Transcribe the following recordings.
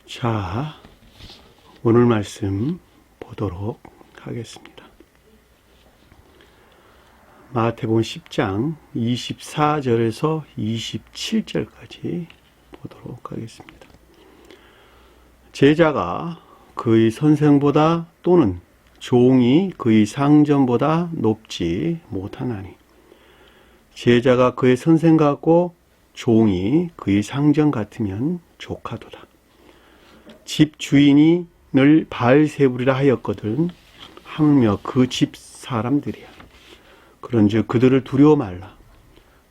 자, 오늘 말씀 보도록 하겠습니다. 마태복음 10장 24절에서 27절까지 보도록 하겠습니다. 제자가 그의 선생보다 또는 종이 그의 상전보다 높지 못하나니 제자가 그의 선생 같고 종이 그의 상전 같으면 조카도다. 집 주인이 늘 바알세불이라 하였거든 하물며 그 집 사람들이야. 그런즉 그들을 두려워 말라.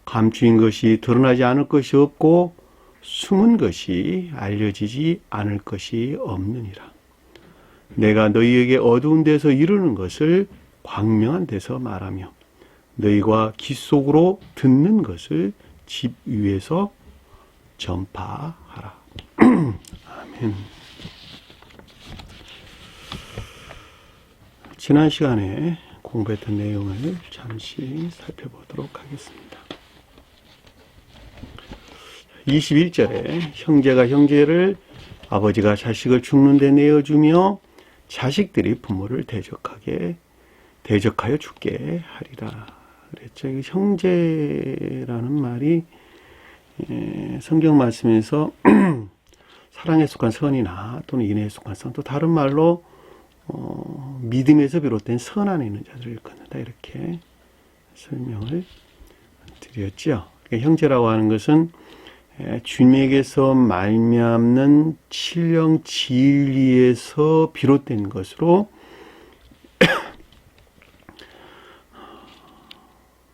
감추인 것이 드러나지 않을 것이 없고 숨은 것이 알려지지 않을 것이 없느니라. 내가 너희에게 어두운 데서 이루는 것을 광명한 데서 말하며 너희가 귀 속으로 듣는 것을 집 위에서 전파하라. 아멘. 지난 시간에 공부했던 내용을 잠시 살펴보도록 하겠습니다. 21절에 형제가 형제를, 아버지가 자식을 죽는 데 내어주며 자식들이 부모를 대적하여 죽게 하리라 그랬죠. 형제라는 말이 성경 말씀에서 사랑에 속한 선이나 또는 인애에 속한 선, 또 다른 말로 믿음에서 비롯된 선 안에 있는 자들을 일컫는다, 이렇게 설명을 드렸죠. 그러니까 형제라고 하는 것은 주님에게서 말미암는 신령 진리에서 비롯된 것으로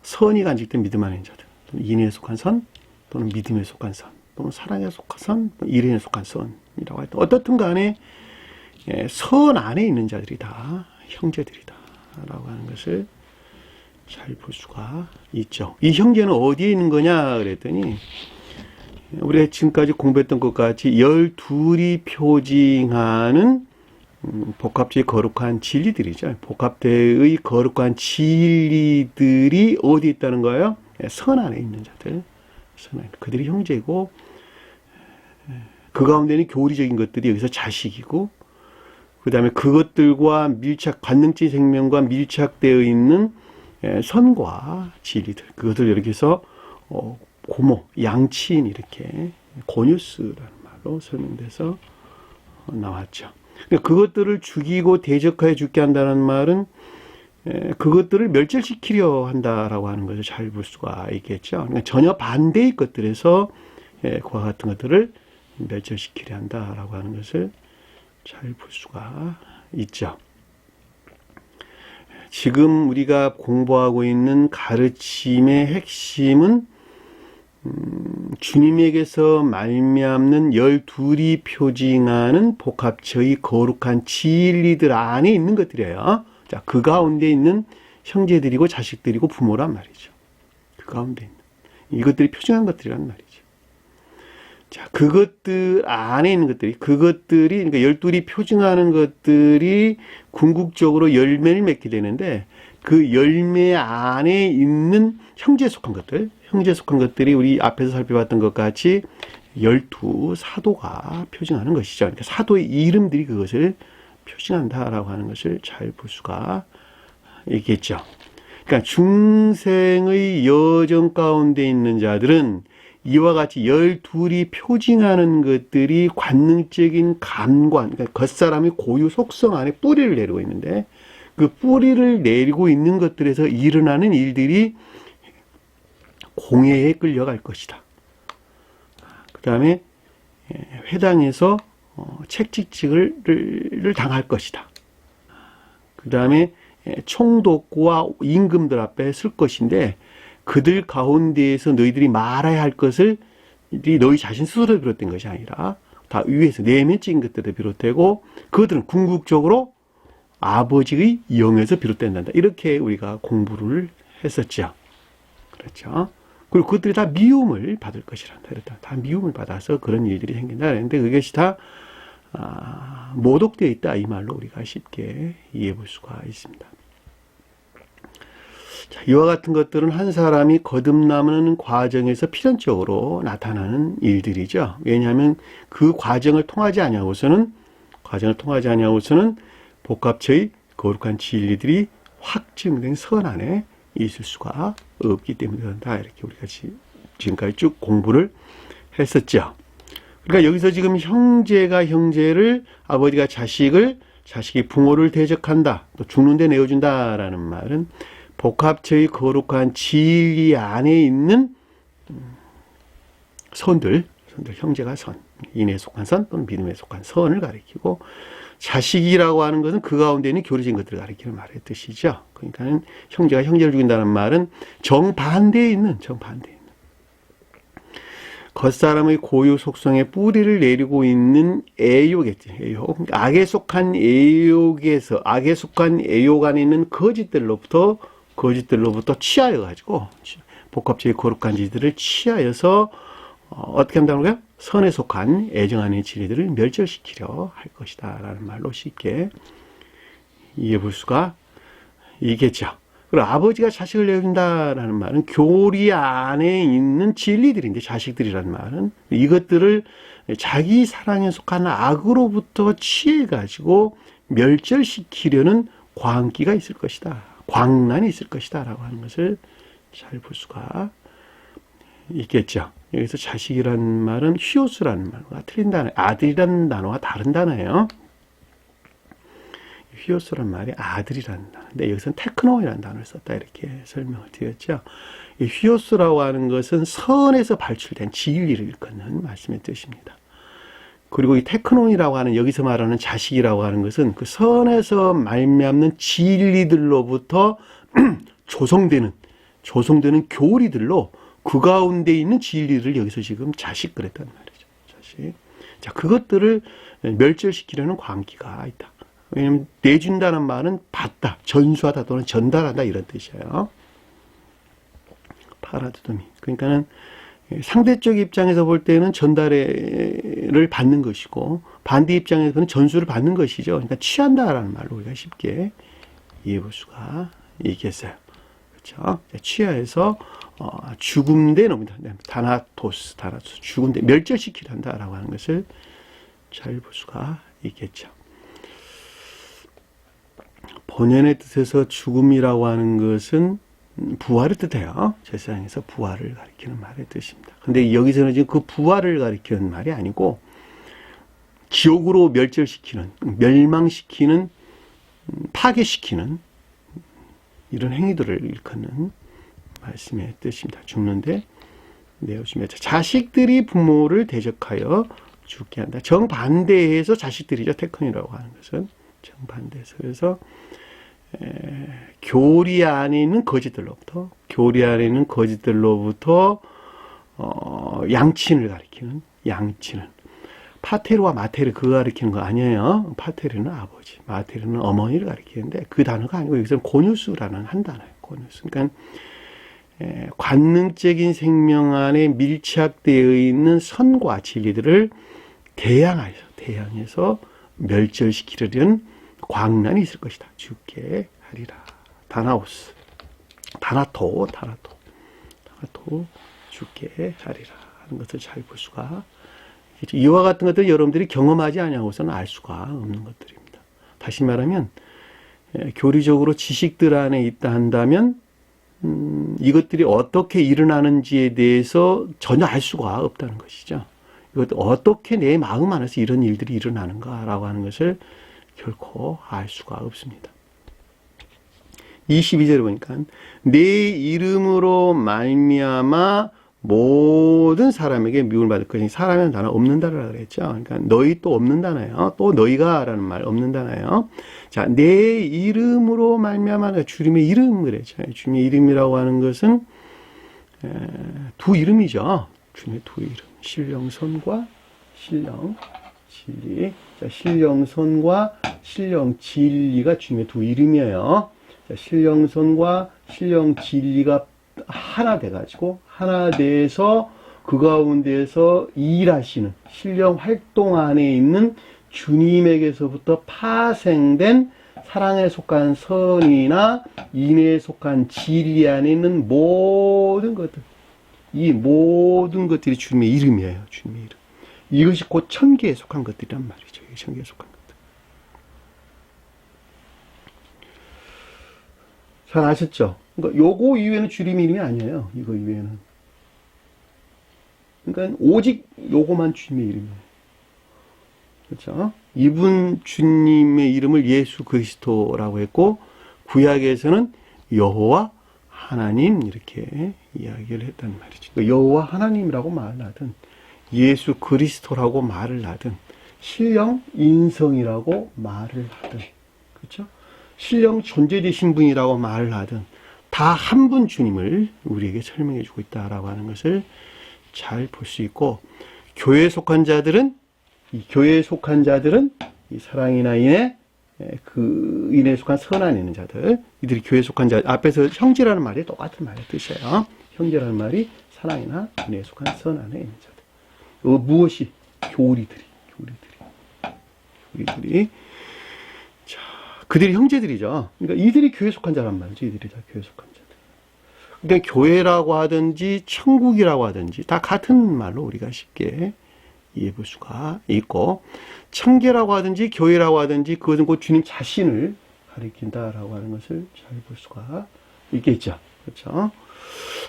선이 간직된 믿음 안에 있는 자들, 또는 인애에 속한 선, 또는 믿음에 속한 선, 또는 사랑에 속한 선, 일에 속한 선이라고 했던, 어떻든 간에 선 안에 있는 자들이 다 형제들이다 라고 하는 것을 잘 볼 수가 있죠. 이 형제는 어디에 있는 거냐 그랬더니, 우리가 지금까지 공부했던 것 같이 12이 표징하는 복합제의 거룩한 진리들이죠. 복합대의 거룩한 진리들이 어디 있다는 거예요? 선 안에 있는 자들, 선 안에. 그들이 형제고, 그 가운데는 교리적인 것들이 여기서 자식이고, 그 다음에 그것들과 관능적 생명과 밀착되어 있는 선과 진리들, 그것을 이렇게 해서 고모, 양치인, 이렇게 고뉴스라는 말로 설명돼서 나왔죠. 그러니까 그것들을 죽이고 대적하여 죽게 한다는 말은 그것들을 멸절시키려 한다라고 하는 것을 잘 볼 수가 있겠죠. 그러니까 전혀 반대의 것들에서 그와 같은 것들을 멸절시키려 한다라고 하는 것을 잘 볼 수가 있죠. 지금 우리가 공부하고 있는 가르침의 핵심은 주님에게서 말미암는 12이 표징하는 복합체의 거룩한 진리들 안에 있는 것들이에요. 자, 그 가운데 있는 형제들이고 자식들이고 부모란 말이죠. 그 가운데 있는 이것들이 표징한 것들이란 말이죠. 자, 그것들 안에 있는 것들이, 그러니까 12이 표징하는 것들이 궁극적으로 열매를 맺게 되는데, 그 열매 안에 있는 형제에 속한 것들이 우리 앞에서 살펴봤던 것 같이 12 사도가 표징하는 것이죠. 그러니까 사도의 이름들이 그것을 표징한다라고 하는 것을 잘 볼 수가 있겠죠. 그러니까 중생의 여정 가운데 있는 자들은 이와 같이 12이 표징하는 것들이 관능적인 감관, 그러니까 겉사람의 고유 속성 안에 뿌리를 내리고 있는데, 그 뿌리를 내리고 있는 것들에서 일어나는 일들이 공회에 끌려갈 것이다. 그 다음에 회당에서 책찍질을 당할 것이다. 그 다음에 총독과 임금들 앞에 쓸 것인데, 그들 가운데에서 너희들이 말해야 할 것을 너희 자신 스스로 비롯된 것이 아니라 다 위에서 내면적인 것들도 비롯되고, 그것들은 궁극적으로 아버지의 영에서 비롯된다. 이렇게 우리가 공부를 했었죠. 그렇죠. 그리고 그것들이 다 미움을 받을 것이란다. 다 미움을 받아서 그런 일들이 생긴다. 그런데 그것이 다 모독되어 있다. 이 말로 우리가 쉽게 이해해 볼 수가 있습니다. 자, 이와 같은 것들은 한 사람이 거듭나는 과정에서 필연적으로 나타나는 일들이죠. 왜냐하면 그 과정을 통하지 아니하고서는 복합체의 거룩한 진리들이 확증된 선 안에 있을 수가 없기 때문에 그런다. 이렇게 우리가 지금까지 쭉 공부를 했었죠. 그러니까 여기서 지금 형제가 형제를, 아버지가 자식을, 자식이 부모를 대적한다, 또 죽는데 내어준다라는 말은 복합체의 거룩한 진리 안에 있는 선들, 형제가 선, 인에 속한 선 또는 믿음에 속한 선을 가리키고, 자식이라고 하는 것은 그 가운데 있는 교리적인 것들을 가리키는 말의 뜻이죠. 그러니까는 형제가 형제를 죽인다는 말은 정반대에 있는 겉사람의 고유 속성에 뿌리를 내리고 있는 애욕이겠지. 애욕. 악에 속한 애욕 안에 있는 거짓들로부터 취하여 가지고 복합체의 거룩한 지들을 취하여서 어떻게 한다는 거야? 선에 속한 애정 안의 진리들을 멸절시키려 할 것이다 라는 말로 쉽게 이해해 볼 수가 있겠죠. 그리고 아버지가 자식을 내어준다라는 말은 교리 안에 있는 진리들인데, 자식들이라는 말은 이것들을 자기 사랑에 속한 악으로부터 취해가지고 멸절시키려는 광기가 있을 것이다, 광란이 있을 것이다 라고 하는 것을 잘 볼 수가 있겠죠. 여기서 자식이라는 말은 히오스라는 말과 틀린 단어, 아들이라는 단어와 다른 단어예요. 히오스라는 말이 아들이라는 단어인데 여기서는 테크노이라는 단어를 썼다, 이렇게 설명을 드렸죠. 이 히오스라고 하는 것은 선에서 발출된 진리를 일컫는 말씀의 뜻입니다. 그리고 이 테크노이라고 하는, 여기서 말하는 자식이라고 하는 것은 그 선에서 말미암는 진리들로부터 조성되는 교리들로 그 가운데 있는 진리를 여기서 지금 자식 그랬단 말이죠. 자식. 자, 그것들을 멸절시키려는 광기가 있다. 왜냐하면 내준다는 말은 받다, 전수하다 또는 전달한다 이런 뜻이에요. 파라드도미. 그러니까는 상대적 입장에서 볼 때는 전달을 받는 것이고, 반대 입장에서는 전수를 받는 것이죠. 그러니까 취한다라는 말로 우리가 쉽게 이해해 볼 수가 있겠어요. 그렇죠? 취하해서 죽음대 놈이다. 다나토스, 죽음대, 멸절시키란다라고 하는 것을 잘 볼 수가 있겠죠. 본연의 뜻에서 죽음이라고 하는 것은 부활을 뜻해요. 제사장에서 부활을 가리키는 말의 뜻입니다. 근데 여기서는 지금 그 부활을 가리키는 말이 아니고 지옥으로 멸절시키는, 멸망시키는, 파괴시키는 이런 행위들을 일컫는 말씀의 뜻입니다. 죽는데 내어주며, 자식들이 부모를 대적하여 죽게 한다. 정반대해서 자식들이죠. 테크니라고 하는 것은 정반대해서. 그래서 교리 안에 있는 거짓들로부터 양친을 가리키는, 양친은 파테르와 마테르 그거 가리키는 거 아니에요. 파테르는 아버지, 마테르는 어머니를 가리키는데 그 단어가 아니고 여기서는 고뉴스라는 한 단어예요. 고뉴스. 그러니까 관능적인 생명 안에 밀착되어 있는 선과 진리들을 대항해서 멸절시키려는 광란이 있을 것이다. 죽게 하리라. 다나토 죽게 하리라 하는 것을 잘 볼 수가 있겠죠. 이와 같은 것들 여러분들이 경험하지 아니하고서는 알 수가 없는 것들입니다. 다시 말하면 교리적으로 지식들 안에 있다 한다면 이것들이 어떻게 일어나는지에 대해서 전혀 알 수가 없다는 것이죠. 이것도 어떻게 내 마음 안에서 이런 일들이 일어나는가라고 하는 것을 결코 알 수가 없습니다. 22절에 보니까 내 이름으로 말미암아 모든 사람에게 미움을 받을 것이니, 사람이라는 단어 없는 단어라고 그랬죠. 그러니까 너희 또 없는 단어예요. 또 너희가라는 말 없는 단어예요. 자, 내 이름으로 말미암아, 주님의 이름 그랬죠. 주님의 이름이라고 하는 것은 두 이름이죠. 주님의 두 이름. 신령선과 신령진리. 자, 신령선과 신령진리가 주님의 두 이름이에요. 자, 신령선과 신령진리가 하나 돼가지고, 하나 돼서 그 가운데에서 일하시는 신령 활동 안에 있는 주님에게서부터 파생된 사랑에 속한 선이나 인애에 속한 진리 안에 있는 모든 것들, 이 모든 것들이 주님의 이름이에요. 주님의 이름. 이것이 곧 천계에 속한 것들이란 말이죠. 천계에 속한 것들. 잘 아셨죠? 그러니까 요거 이외에는 주님의 이름이 아니에요. 이거 이외에는. 그러니까 오직 요거만 주님의 이름이에요. 그렇죠? 이분 주님의 이름을 예수 그리스도라고 했고 구약에서는 여호와 하나님 이렇게 이야기를 했단 말이죠. 여호와 하나님이라고 말을 하든 예수 그리스도라고 말을 하든 신령 인성이라고 말을 하든 그렇죠? 신령 존재되신 분이라고 말을 하든 다 한 분 주님을 우리에게 설명해 주고 있다라고 하는 것을 잘 볼 수 있고 교회에 속한 자들은 이 사랑이나 인애, 그 인애에 속한 선 안에 있는 자들, 이들이 교회에 속한 자, 앞에서 형제라는 말이 똑같은 말의 뜻이에요. 형제라는 말이 사랑이나 인애에 속한 선 안에 있는 자들. 무엇이? 교리들이. 자, 그들이 형제들이죠. 그러니까 이들이 교회에 속한 자란 말이죠. 이들이 다 교회에 속한 자들. 그러니까 교회라고 하든지 천국이라고 하든지 다 같은 말로 우리가 쉽게 이해해 볼 수가 있고 천계라고 하든지 교회라고 하든지 그것은 곧 주님 자신을 가리킨다라고 하는 것을 잘 볼 수가 있겠죠. 그렇죠?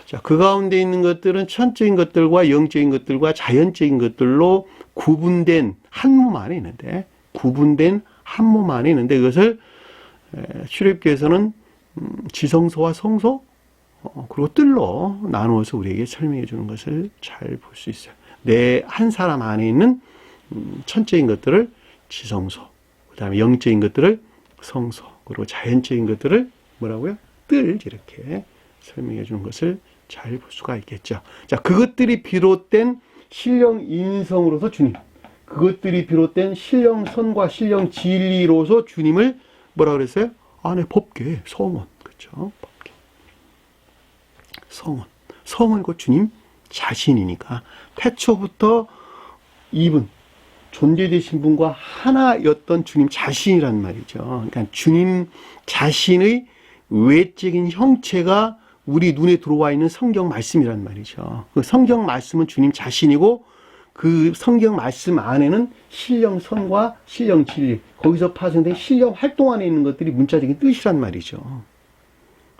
자, 그 가운데 있는 것들은 천적인 것들과 영적인 것들과 자연적인 것들로 구분된 한 몸 안에 있는데 그것을 출애굽기에서는 지성소와 성소 그리고 뜰로 나누어서 우리에게 설명해 주는 것을 잘 볼 수 있어요. 내 한 사람 안에 있는 천적인 것들을 지성소, 그 다음에 영적인 것들을 성소, 그리고 자연적인 것들을 뭐라고요? 뜰 이렇게 설명해 주는 것을 잘 볼 수가 있겠죠. 자, 그것들이 비롯된 신령 인성으로서 주님, 그것들이 비롯된 신령 선과 신령 진리로서 주님을 뭐라 그랬어요? 안에 법계, 성원, 그렇죠? 법계, 성원 곧 주님 자신이니까 태초부터 이분 존재되신 분과 하나였던 주님 자신이란 말이죠. 그러니까 주님 자신의 외적인 형체가 우리 눈에 들어와 있는 성경 말씀이란 말이죠. 그 성경 말씀은 주님 자신이고 그 성경 말씀 안에는 신령 선과 신령 진리, 거기서 파생된 신령 활동 안에 있는 것들이 문자적인 뜻이란 말이죠.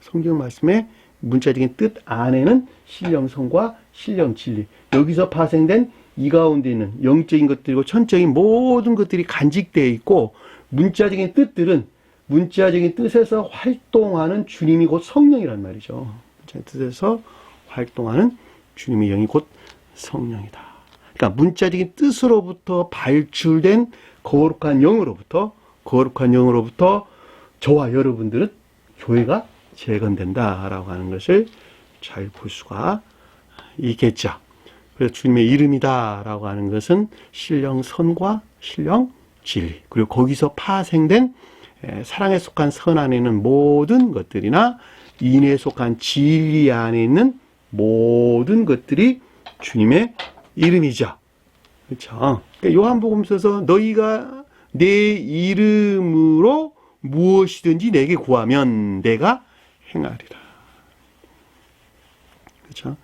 성경 말씀의 문자적인 뜻 안에는 신령 선과 신령 진리, 여기서 파생된 이 가운데 있는 영적인 것들이고 천적인 모든 것들이 간직되어 있고 문자적인 뜻들은 문자적인 뜻에서 활동하는 주님이 곧 성령이란 말이죠. 문자적인 뜻에서 활동하는 주님의 영이 곧 성령이다. 그러니까 문자적인 뜻으로부터 발출된 거룩한 영으로부터 저와 여러분들은 교회가 재건된다라고 하는 것을 잘 볼 수가 있겠죠. 그래서 주님의 이름이다라고 하는 것은 신령 선과 신령 진리, 그리고 거기서 파생된 사랑에 속한 선 안에 있는 모든 것들이나 인애에 속한 진리 안에 있는 모든 것들이 주님의 이름이죠. 그렇죠? 그러니까 요한복음서에서 너희가 내 이름으로 무엇이든지 내게 구하면 내가 행하리라. 그렇죠?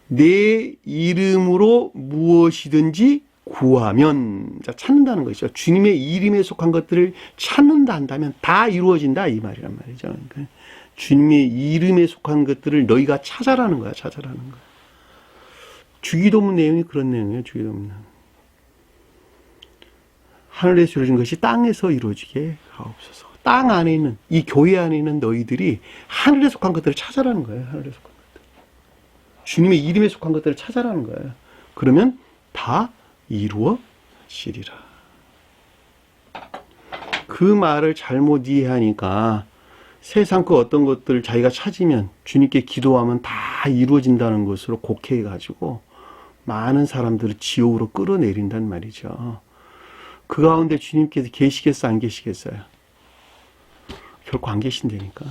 내 이름으로 무엇이든지 구하면, 자, 찾는다는 것이죠. 주님의 이름에 속한 것들을 찾는다 한다면 다 이루어진다 이 말이란 말이죠. 그러니까 주님의 이름에 속한 것들을 너희가 찾아라는 거야. 주기도문 내용이 그런 내용이에요. 주기도문. 하늘에서 이루어진 것이 땅에서 이루어지게 하옵소서. 땅 안에 있는, 이 교회 안에 있는 너희들이 하늘에 속한 것들을 찾아라는 거예요. 하늘에 속한 것들. 주님의 이름에 속한 것들을 찾아라는 거예요. 그러면 다 이루어지리라. 그 말을 잘못 이해하니까 세상 그 어떤 것들을 자기가 찾으면 주님께 기도하면 다 이루어진다는 것으로 곡해해가지고 많은 사람들을 지옥으로 끌어내린단 말이죠. 그 가운데 주님께서 계시겠어 안 계시겠어요? 결코 안 계신다니까.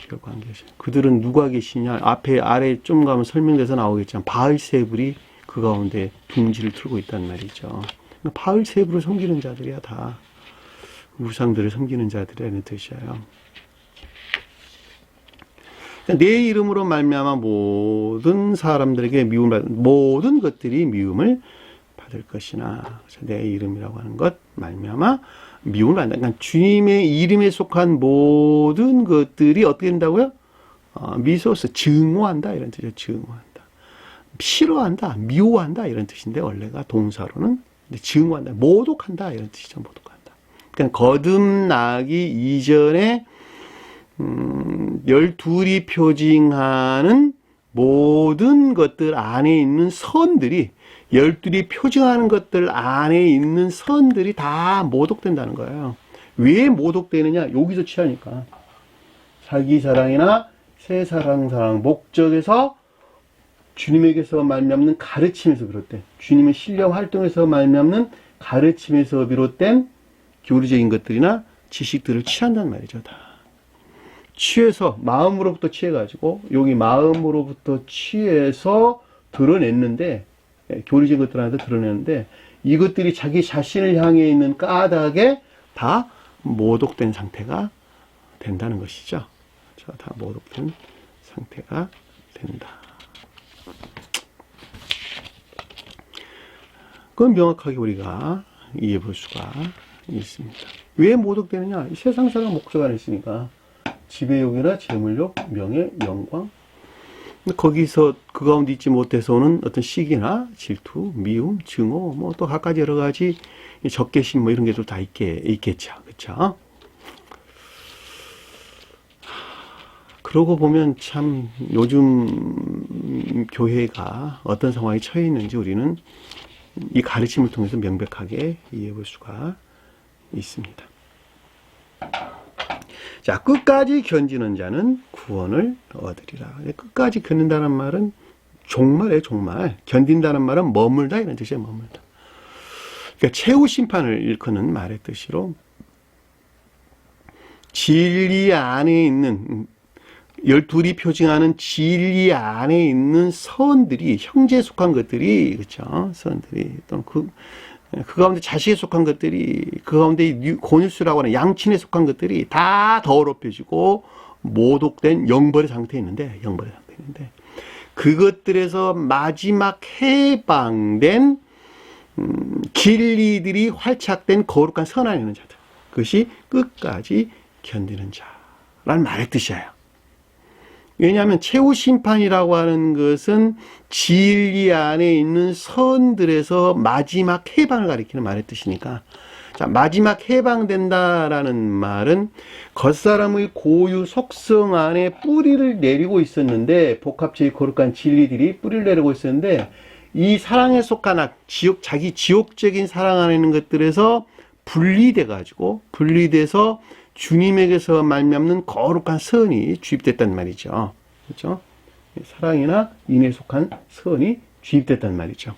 결코 안 계셔. 그들은 누가 계시냐? 앞에 아래 좀 가면 설명돼서 나오겠지만 바알세불이 그 가운데 둥지를 틀고 있단 말이죠. 바알세불을 섬기는 자들이야 다. 우상들을 섬기는 자들이라는 뜻이에요. 내 이름으로 말미암아 모든 사람들에게 미움을 받는 모든 것들이 미움을 받을 것이나 내 이름이라고 하는 것 말미암아 미움을 받는다. 그러니까 주님의 이름에 속한 모든 것들이 어떻게 된다고요? 미소스 증오한다 이런 뜻이죠. 증오한다. 싫어한다, 미워한다 이런 뜻인데 원래가 동사로는 증오한다, 모독한다 이런 뜻이죠. 모독한다. 그러니까 거듭나기 이전에 12이 표징하는 모든 것들 안에 있는 선들이 12이 표징하는 것들 안에 있는 선들이 다 모독된다는 거예요. 왜 모독되느냐? 여기서 취하니까. 자기 사랑이나 새 사랑 목적에서 주님에게서 말미암는 가르침에서 비롯된 주님의 신령 활동에서 말미암는 가르침에서 비롯된 교리적인 것들이나 지식들을 취한단 말이죠. 다 취해서 마음으로부터 취해가지고 여기 마음으로부터 취해서 드러냈는데 교리적인 것들 안에서 드러내는데 이것들이 자기 자신을 향해 있는 까닭에 다 모독된 상태가 된다는 것이죠. 다 모독된 상태가 된다. 그건 명확하게 우리가 이해해 볼 수가 있습니다. 왜 모독되느냐? 세상 사람 목적 안에 있으니까 지배욕이나 재물욕, 명예, 영광 거기서 그 가운데 있지 못해서는 어떤 시기나 질투, 미움, 증오 뭐 또 갖가지 여러 가지 적개심 뭐 이런 게 또 다 있겠죠. 그렇죠? 그러고 보면 참 요즘 교회가 어떤 상황에 처해 있는지 우리는 이 가르침을 통해서 명백하게 이해해 볼 수가 있습니다. 자, 끝까지 견디는 자는 구원을 얻으리라. 끝까지 견딘다는 말은 종말이에요, 종말. 견딘다는 말은 머물다 이런 뜻이에요, 머물다. 그러니까 최후 심판을 일컫는 말의 뜻으로 진리 안에 있는 12이 표징하는 진리 안에 있는 선들이 형제에 속한 것들이 그렇죠. 선들이 또는 그 가운데 자식에 속한 것들이 그 가운데 고뉴스라고 하는 양친에 속한 것들이 다 더럽혀지고 모독된 영벌의 상태에 있는데 그것들에서 마지막 해방된 진리들이 활착된 거룩한 선 안에 있는 자들 그것이 끝까지 견디는 자라는 말의 뜻이에요. 왜냐하면 최후 심판이라고 하는 것은 진리 안에 있는 선들에서 마지막 해방을 가리키는 말의 뜻이니까 자, 마지막 해방된다라는 말은 겉사람의 고유 속성 안에 뿌리를 내리고 있었는데 복합적인 거룩한 진리들이 뿌리를 내리고 있었는데 이 사랑에 속한 자기 지옥적인 사랑 안에 있는 것들에서 분리돼서 주님에게서 말미암는 거룩한 선이 주입됐단 말이죠. 그렇죠? 사랑이나 인에 속한 선이 주입됐단 말이죠.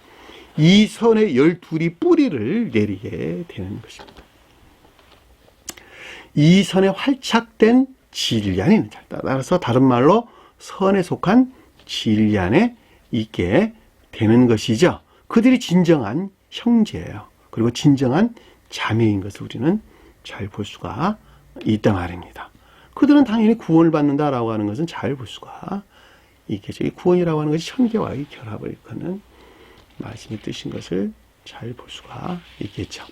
이 선의 12이 뿌리를 내리게 되는 것입니다. 이 선에 활착된 진리 안에 있는 자. 따라서 다른 말로 선에 속한 진리 안에 있게 되는 것이죠. 그들이 진정한 형제예요. 그리고 진정한 자매인 것을 우리는 잘 볼 수가 있단 말입니다. 그들은 당연히 구원을 받는다라고 하는 것은 잘 볼 수가 있겠죠. 이 구원이라고 하는 것이 형제와의 결합을 일컫는 말씀의 뜻인 것을 잘 볼 수가 있겠죠.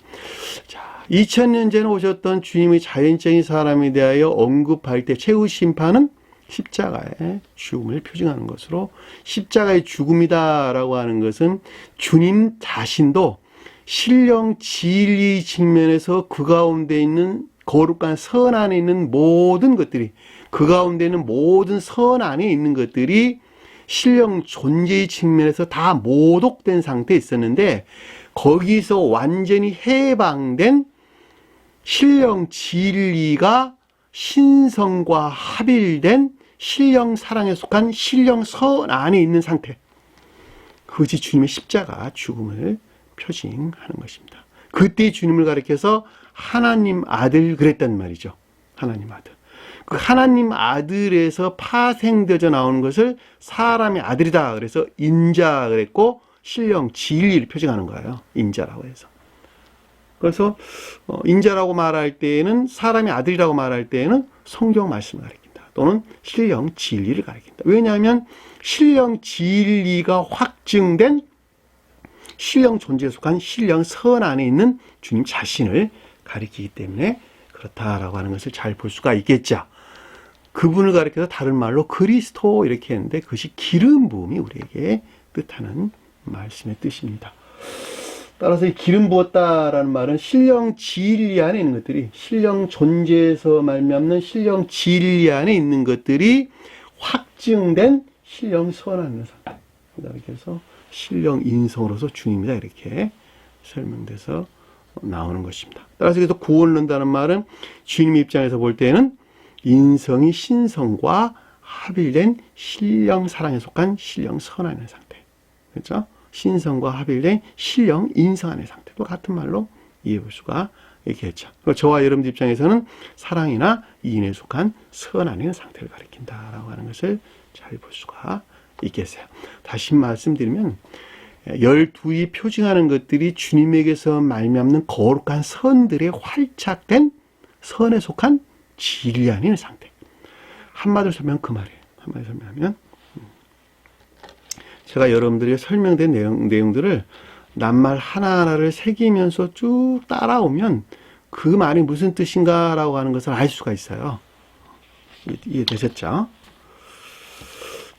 자, 2000년 전에 오셨던 주님의 자연적인 사람에 대하여 언급할 때 최후 심판은 십자가의 죽음을 표징하는 것으로 십자가의 죽음이다라고 하는 것은 주님 자신도 신령 진리 측면에서 그 가운데 있는 거룩한 선 안에 있는 모든 것들이 그 가운데 있는 모든 선 안에 있는 것들이 신령 존재의 측면에서 다 모독된 상태에 있었는데 거기서 완전히 해방된 신령 진리가 신성과 합일된 신령 사랑에 속한 신령 선 안에 있는 상태 그것이 주님의 십자가 죽음을 표징하는 것입니다. 그때 주님을 가리켜서 하나님 아들 그랬단 말이죠. 하나님 아들. 그 하나님 아들에서 파생되어져 나오는 것을 사람의 아들이다. 그래서 인자 그랬고 신령 진리를 표징하는 거예요. 인자라고 해서. 그래서 인자라고 말할 때에는 사람의 아들이라고 말할 때에는 성경 말씀을 가리킨다. 또는 신령 진리를 가리킨다. 왜냐하면 신령 진리가 확증된 신령 존재에 속한 신령 선 안에 있는 주님 자신을 가리키기 때문에 그렇다라고 하는 것을 잘 볼 수가 있겠죠. 그분을 가리켜서 다른 말로 그리스도 이렇게 했는데 그것이 기름 부음이 우리에게 뜻하는 말씀의 뜻입니다. 따라서 이 기름 부었다라는 말은 신령 진리 안에 있는 것들이 신령 존재에서 말미암는 신령 진리 안에 있는 것들이 확증된 신령 선 안에 있는 상태. 이렇게 해서 신령 인성으로서 주님이다 이렇게 설명돼서 나오는 것입니다. 따라서 그래서 구원론다는 말은 주님 입장에서 볼 때는 인성이 신성과 합일된 신령 사랑에 속한 신령 선 안의 상태. 그렇죠? 신성과 합일된 신령 인성 안의 상태도 같은 말로 이해해 볼 수가 있겠죠. 저와 여러분들 입장에서는 사랑이나 이인에 속한 선 안의 상태를 가리킨다라고 하는 것을 잘 볼 수가 있겠어요. 다시 말씀드리면 12이 표징하는 것들이 주님에게서 말미암는 거룩한 선들의 활착된 선에 속한 진리 아닌 상태. 한마디로 설명하면 그 말이에요. 한마디로 설명하면 제가 여러분들이 설명된 내용들을 낱말 하나하나를 새기면서 쭉 따라오면 그 말이 무슨 뜻인가라고 하는 것을 알 수가 있어요. 이해되셨죠?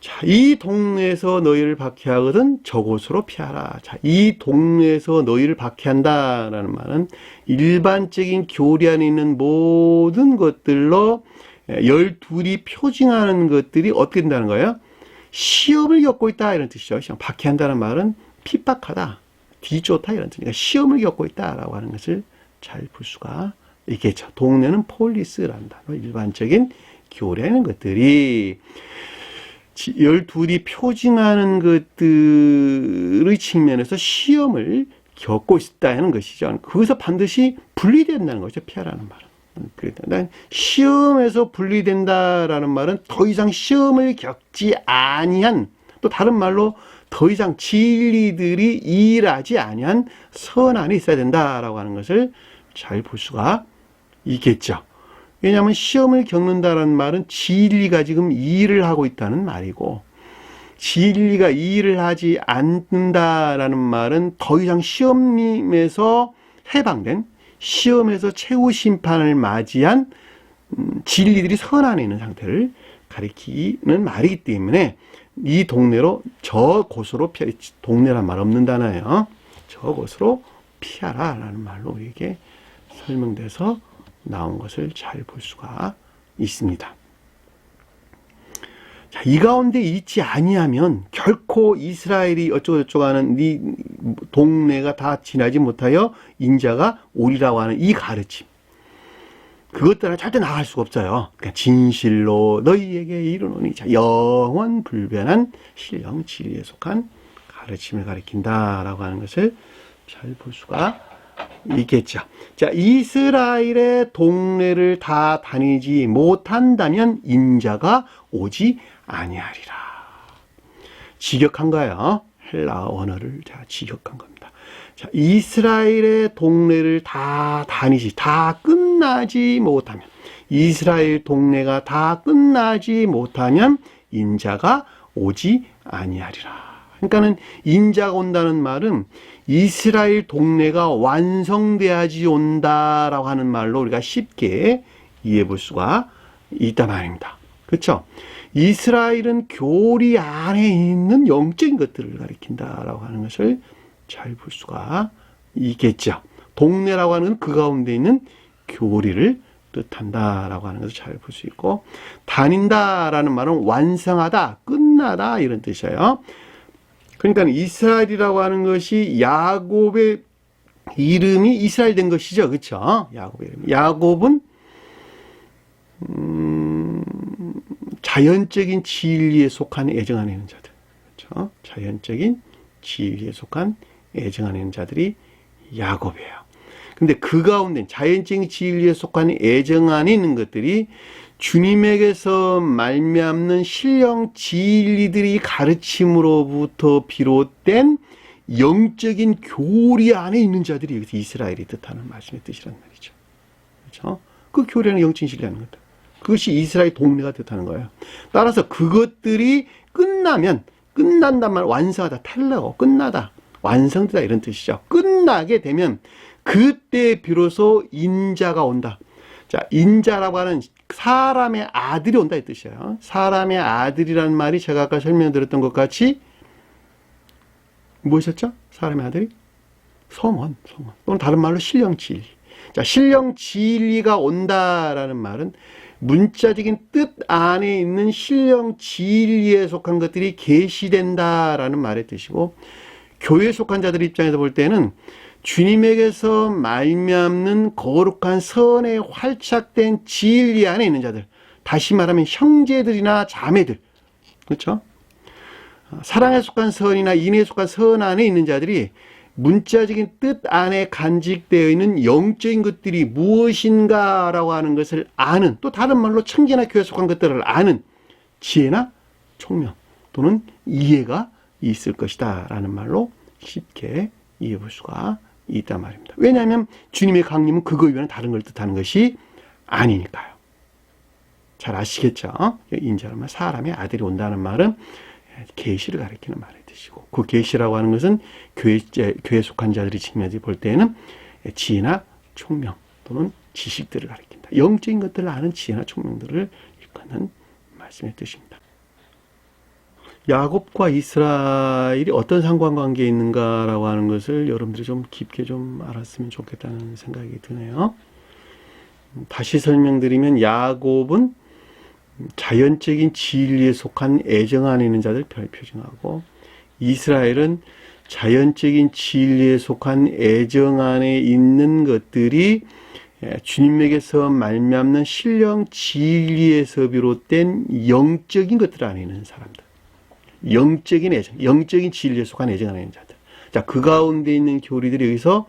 자, 이 동네에서 너희를 박해하거든 저곳으로 피하라. 자, 이 동네에서 너희를 박해한다라는 말은 일반적인 교리 안에 있는 모든 것들로 12이 표징하는 것들이 어떻게 된다는 거예요? 시험을 겪고 있다 이런 뜻이죠. 박해한다는 말은 핍박하다, 뒤쫓다 이런 뜻이니까 시험을 겪고 있다라고 하는 것을 잘 볼 수가 있겠죠. 동네는 폴리스라는 단어, 일반적인 교리 안에 있는 것들이 12이 표징하는 것들의 측면에서 시험을 겪고 있다는 것이죠. 거기서 반드시 분리된다는 거죠. 피하라는 말은. 시험에서 분리된다라는 말은 더 이상 시험을 겪지 아니한, 또 다른 말로 더 이상 진리들이 일하지 아니한 선 안에 있어야 된다라고 하는 것을 잘 볼 수가 있겠죠. 왜냐하면 시험을 겪는다는 말은 진리가 지금 일을 하고 있다는 말이고, 진리가 일을 하지 않는다라는 말은 더 이상 시험에서 해방된, 시험에서 최후 심판을 맞이한 진리들이 선 안에 있는 상태를 가리키는 말이기 때문에 이 동네로 저곳으로 피하라. 동네란 말 없는 단어예요. 저곳으로 피하라 라는 말로 우리에게 설명돼서 나온 것을 잘 볼 수가 있습니다. 자, 이 가운데 있지 아니하면 결코 이스라엘이 어쩌고저쩌고 하는 네 동네가 다 지나지 못하여 인자가 오리라고 하는 이 가르침, 그것 따라 절대 나갈 수가 없어요. 그러니까 진실로 너희에게 이르노니, 자, 영원 불변한 신령 진리에 속한 가르침을 가리킨다라고 하는 것을 잘 볼 수가 있겠죠. 자, 이스라엘의 동네를 다 다니지 못한다면 인자가 오지 아니하리라. 직역한 거예요. 헬라 언어를 직역한 겁니다. 자, 이스라엘의 동네를 다 다니지, 다 끝나지 못하면, 이스라엘 동네가 다 끝나지 못하면 인자가 오지 아니하리라. 그러니까는 인자가 온다는 말은 이스라엘 동네가 완성돼야지 온다라고 하는 말로 우리가 쉽게 이해해 볼 수가 있단 말입니다. 그렇죠? 이스라엘은 교리 안에 있는 영적인 것들을 가리킨다라고 하는 것을 잘 볼 수가 있겠죠. 동네라고 하는 건 그 가운데 있는 교리를 뜻한다라고 하는 것을 잘 볼 수 있고, 다닌다라는 말은 완성하다, 끝나다 이런 뜻이에요. 그러니까 이스라엘이라고 하는 것이 야곱의 이름이 이스라엘 된 것이죠. 그렇죠? 야곱의 이름. 야곱은 자연적인 진리에 속한 애정 안에 있는 자들. 그렇죠? 자연적인 진리에 속한 애정 안에 있는 자들이 야곱이에요. 근데 그 가운데 자연적인 진리에 속한 애정 안에 있는 것들이 주님에게서 말미암는 신령 진리들이 가르침으로부터 비롯된 영적인 교리 안에 있는 자들이 여기서 이스라엘이 뜻하는 말씀의 뜻이란 말이죠. 그렇죠? 그 교리는 영적인 진리라는 거다. 그것이 이스라엘 동네가 뜻하는 거예요. 따라서 그것들이 끝난단 말, 완성하다, 텔레오, 끝나다, 완성되다 이런 뜻이죠. 끝나게 되면 그때 비로소 인자가 온다. 자, 인자라고 하는 사람의 아들이 온다 이 뜻이에요. 사람의 아들이라는 말이 제가 아까 설명드렸던 것 같이 무엇이었죠? 사람의 아들이? 성원. 또는 다른 말로 신령진리. 자, 신령진리가 온다라는 말은 문자적인 뜻 안에 있는 신령진리에 속한 것들이 계시된다라는 말의 뜻이고, 교회에 속한 자들 입장에서 볼 때는 주님에게서 말미암는 거룩한 선에 활착된 진리 안에 있는 자들, 다시 말하면 형제들이나 자매들, 그렇죠? 사랑에 속한 선이나 인애에 속한 선 안에 있는 자들이 문자적인 뜻 안에 간직되어 있는 영적인 것들이 무엇인가라고 하는 것을 아는, 또 다른 말로 청지나 교회에 속한 것들을 아는 지혜나 총명 또는 이해가 있을 것이다 라는 말로 쉽게 이해해 볼 수가 있단 말입니다. 왜냐하면 주님의 강림은 그거 이외에는 다른 걸 뜻하는 것이 아니니까요. 잘 아시겠죠? 인자란 말, 사람의 아들이 온다는 말은 계시를 가리키는 말의 뜻이고, 그 계시라고 하는 것은 교회에 속한 자들이 측면에서 볼 때에는 지혜나 총명 또는 지식들을 가리킨다. 영적인 것들을 아는 지혜나 총명들을 일컫는 말씀의 뜻입니다. 야곱과 이스라엘이 어떤 상관관계에 있는가라고 하는 것을 여러분들이 좀 깊게 좀 알았으면 좋겠다는 생각이 드네요. 다시 설명드리면 야곱은 자연적인 진리에 속한 애정 안에 있는 자들 표징하고, 이스라엘은 자연적인 진리에 속한 애정 안에 있는 것들이 주님에게서 말미암는 신령 진리에서 비롯된 영적인 것들 안에 있는 사람들, 영적인 애정, 영적인 진리에 속한 애정 안에 있는 자들. 자, 그 가운데 있는 교리들이 여기서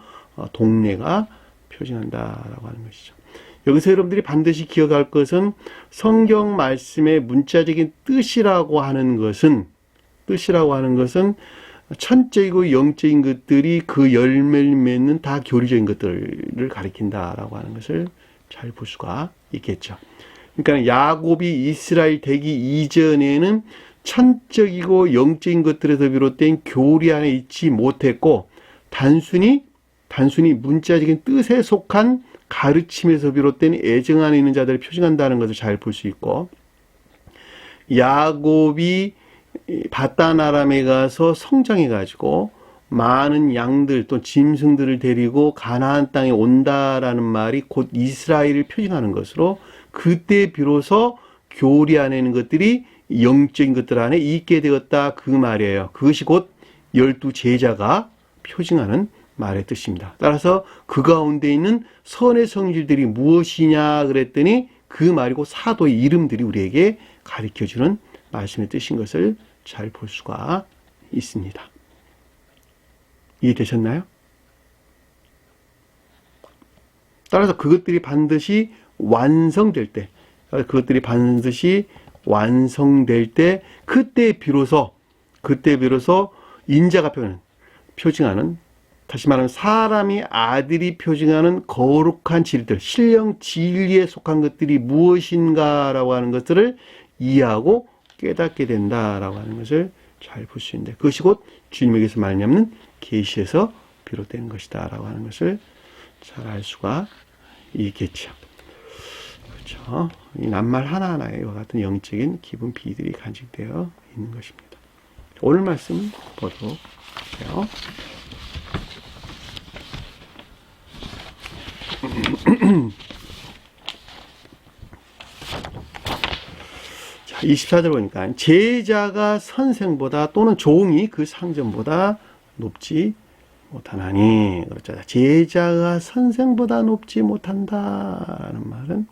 동네가 표징한다라고 하는 것이죠. 여기서 여러분들이 반드시 기억할 것은 성경 말씀의 문자적인 뜻이라고 하는 것은 천적이고 영적인 것들이 그 열매를 맺는 다 교리적인 것들을 가리킨다라고 하는 것을 잘 볼 수가 있겠죠. 그러니까 야곱이 이스라엘 되기 이전에는 천적이고 영적인 것들에서 비롯된 교리 안에 있지 못했고, 단순히 문자적인 뜻에 속한 가르침에서 비롯된 애정 안에 있는 자들을 표징한다는 것을 잘 볼 수 있고, 야곱이 바단 아람에 가서 성장해 가지고 많은 양들 또 짐승들을 데리고 가나안 땅에 온다라는 말이 곧 이스라엘을 표징하는 것으로, 그때 비로소 교리 안에 있는 것들이 영적인 것들 안에 있게 되었다, 그 말이에요. 그것이 곧 12 제자가 표징하는 말의 뜻입니다. 따라서 그 가운데 있는 선의 성질들이 무엇이냐 그랬더니 그 말이고 사도의 이름들이 우리에게 가르쳐주는 말씀의 뜻인 것을 잘 볼 수가 있습니다. 이해되셨나요? 따라서 그것들이 반드시 완성될 때, 그때 비로소 인자가 표징하는, 다시 말하면 사람이 아들이 표징하는 거룩한 진리들, 신령 진리에 속한 것들이 무엇인가라고 하는 것들을 이해하고 깨닫게 된다라고 하는 것을 잘 볼 수 있는데, 그것이 곧 주님에게서 말미암는 계시에서 비롯되는 것이다라고 하는 것을 잘 알 수가 있겠죠. 그렇죠. 이 낱말 하나하나에 이와 같은 영적인 기본 비들이 간직되어 있는 것입니다. 오늘 말씀 보도록 할게요. 자, 24절 보니까 제자가 선생보다 또는 종이 그 상전보다 높지 못하나니, 그렇죠. 제자가 선생보다 높지 못한다라는 말은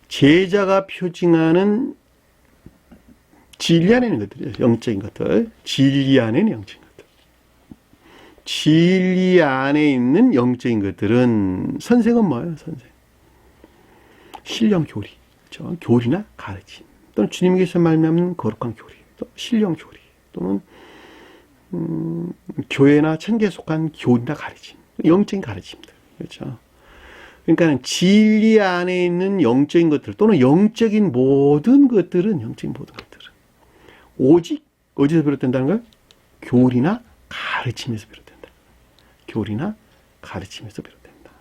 제자가 표징하는 진리 안에 있는 것들이죠. 영적인 것들, 진리 안에 있는 영적인 것들, 진리 안에 있는 영적인 것들은, 선생은 뭐예요? 선생, 신령 교리, 그렇죠? 교리나 가르침, 또는 주님께서 말미암는 거룩한 교리, 또 신령 교리, 또는 교회나 천계에 속한 교리나 가르침, 영적인 가르침들. 그렇죠. 그러니까 진리 안에 있는 영적인 것들 또는 영적인 모든 것들은 오직 어디서 비롯된다는 거예요? 교리나 가르침에서 비롯된다. 교리나 가르침에서 비롯된다.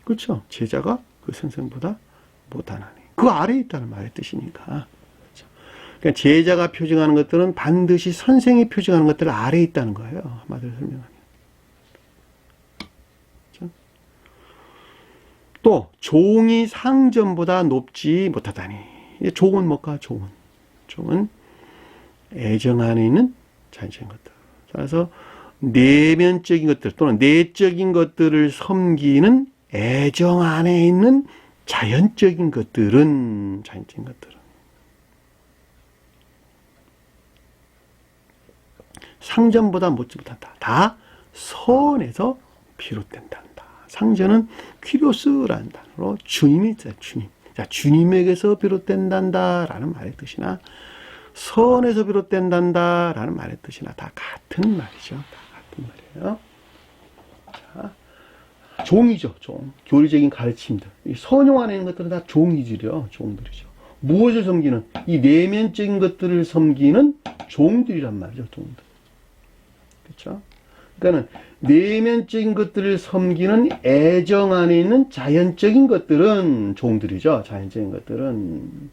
그렇죠. 제자가 그 선생보다 못하나니. 그 아래에 있다는 말의 뜻이니까. 그렇죠. 그러니까 제자가 표징하는 것들은 반드시 선생이 표징하는 것들 아래에 있다는 거예요. 한마디로 설명하면. 그렇죠? 또 종이 상전보다 높지 못하다니. 종은 뭘까? 종은 애정 안에 있는 자연적인 것들. 그래서 내면적인 것들 또는 내적인 것들을 섬기는 애정 안에 있는 자연적인 것들은 상전보다 못지 못한다. 다 선에서 비롯된다. 상전은 퀴리오스라는 단어로 주님이 있어요. 주님. 자, 주님에게서 비롯된단다라는 말의 뜻이나 선에서 비롯된단다라는 말의 뜻이나 다 같은 말이죠. 다 같은 말이에요. 자, 종이죠. 종. 교리적인 가르침들. 이 선용 안에 있는 것들은 다 종이들이요. 종들이죠. 무엇을 섬기는? 이 내면적인 것들을 섬기는 종들이란 말이죠. 종들. 그렇죠? 그러니까는 내면적인 것들을 섬기는 애정 안에 있는 자연적인 것들은 종들이죠. 자연적인 것들은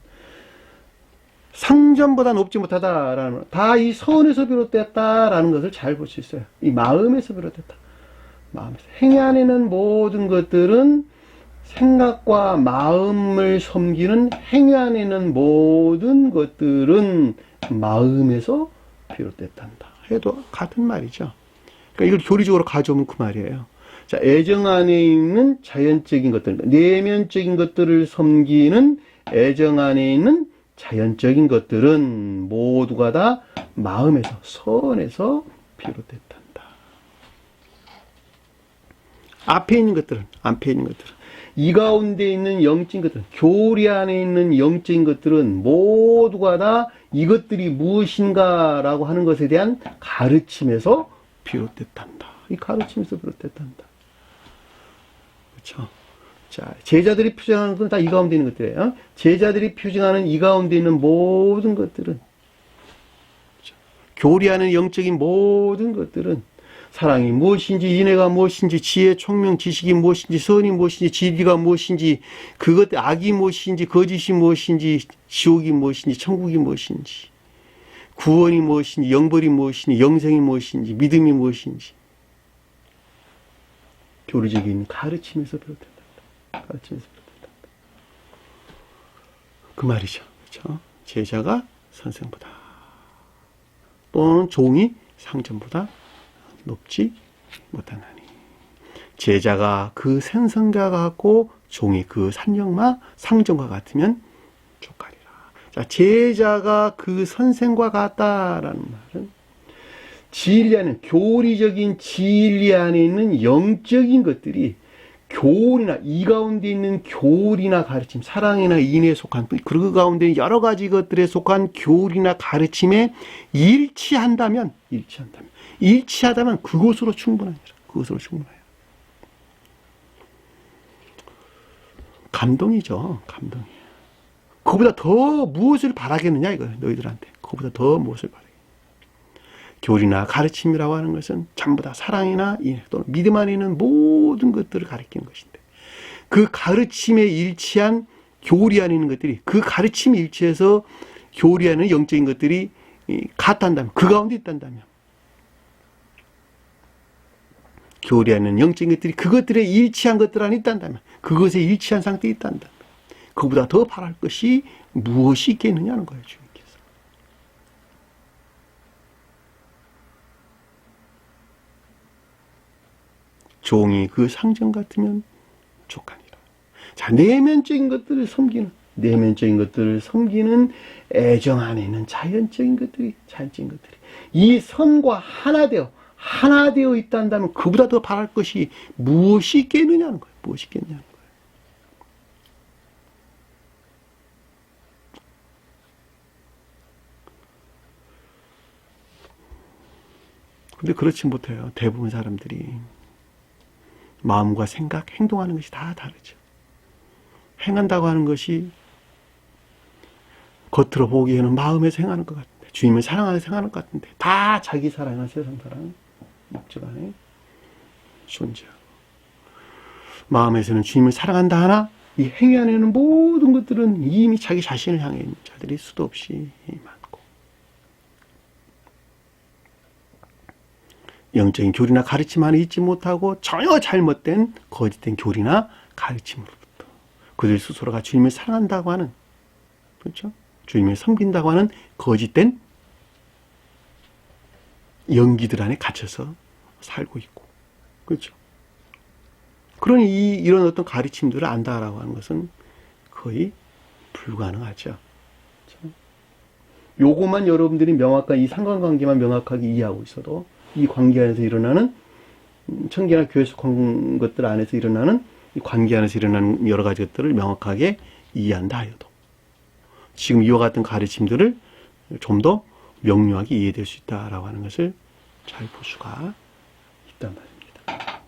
상전보다 높지 못하다라는 다 이 선에서 비롯됐다라는 것을 잘 볼 수 있어요. 이 마음에서 비롯됐다. 마음에서 행위 안에 있는 모든 것들은 생각과 마음을 섬기는 행위 안에 있는 모든 것들은 마음에서 비롯됐단다. 해도 같은 말이죠. 그러니까 이걸 교리적으로 가져오면 그 말이에요. 자, 애정 안에 있는 자연적인 것들, 내면적인 것들을 섬기는 애정 안에 있는 자연적인 것들은 모두가 다 마음에서, 선에서 비롯됐단다. 앞에 있는 것들은, 이 가운데 있는 영적인 것들은, 교리 안에 있는 영적인 것들은 모두가 다 이것들이 무엇인가라고 하는 것에 대한 가르침에서 비롯됐단다. 이 가르침에서 비롯됐단다. 그렇죠? 자, 제자들이 표징하는 건 다 이 가운데 있는 것들이에요. 제자들이 표징하는 이 가운데 있는 모든 것들은, 그렇죠? 교리하는 영적인 모든 것들은 사랑이 무엇인지, 인애가 무엇인지, 지혜, 총명, 지식이 무엇인지, 선이 무엇인지, 진리가 무엇인지, 그것, 악이 무엇인지, 거짓이 무엇인지, 지옥이 무엇인지, 천국이 무엇인지, 구원이 무엇인지, 영벌이 무엇인지, 영생이 무엇인지, 믿음이 무엇인지, 교리적인 가르침에서 비롯된다. 가르침에서 비롯된다. 그 말이죠. 그렇죠? 제자가 선생보다 또는 종이 상전보다 높지 못하나니. 제자가 그 선생과 같고 종이 그 상전과 같으면 족하리라. 자, 제자가 그 선생과 같다라는 말은 진리 안에, 교리적인 진리 안에 있는 영적인 것들이 교리나, 이 가운데 있는 교리나 가르침, 사랑이나 인애에 속한, 그 가운데 여러 가지 것들에 속한 교리나 가르침에 일치하다면 그것으로 충분합니다. 그것으로 충분해요. 감동이죠. 감동이에요. 그보다 더 무엇을 바라겠느냐 이거예요. 너희들한테. 그보다 더 무엇을 바라겠느냐. 교리나 가르침이라고 하는 것은 전부 다 사랑이나 인애 또는 믿음 안에 있는 모든 것들을 가리키는 것인데, 그 가르침에 일치한 교리 안에 있는 것들이, 그 가르침에 일치해서 교리 안에 영적인 것들이 같다면, 그 가운데 있단다면, 교리 안에 있는 영적인 것들이 그것들에 일치한 것들 안에 있단다면, 그것에 일치한 상태에 있단다면, 그보다 더 바랄 것이 무엇이 있겠느냐는 거예요. 주님께서. 종이 그 상전 같으면 족하니라. 자, 내면적인 것들을 섬기는 애정 안에 있는 자연적인 것들이, 이 선과 하나 되어 있단다면 그보다 더 바랄 것이 무엇이 있겠느냐는 거예요. 무엇이 있겠냐는 거예요. 근데 그렇지 못해요. 대부분 사람들이. 마음과 생각, 행동하는 것이 다 다르죠. 행한다고 하는 것이 겉으로 보기에는 마음에서 행하는 것 같은데, 주님을 사랑하면서 행하는 것 같은데, 다 자기 사랑이나 세상 사랑 목적 안에 존재하고, 마음에서는 주님을 사랑한다 하나 이 행위 안에는 모든 것들은 이미 자기 자신을 향해 있는 자들이 수도 없이 많고, 영적인 교리나 가르침 안에 있지 못하고 전혀 잘못된 거짓된 교리나 가르침으로부터 그들 스스로가 주님을 사랑한다고 하는, 그렇죠? 주님을 섬긴다고 하는 거짓된 연기들 안에 갇혀서 살고 있고, 그렇죠? 그러니 이런 어떤 가르침들을 안다라고 하는 것은 거의 불가능하죠. 그렇죠? 요것만 여러분들이 이 상관관계만 명확하게 이해하고 있어도 이 관계 안에서 일어나는 청계나 교회 속한 것들 안에서 일어나는 이 관계 안에서 일어나는 여러 가지 것들을 명확하게 이해한다 하여도 지금 이와 같은 가르침들을 좀 더 명료하게 이해될 수 있다라고 하는 것을 잘 볼 수가 있단 말입니다.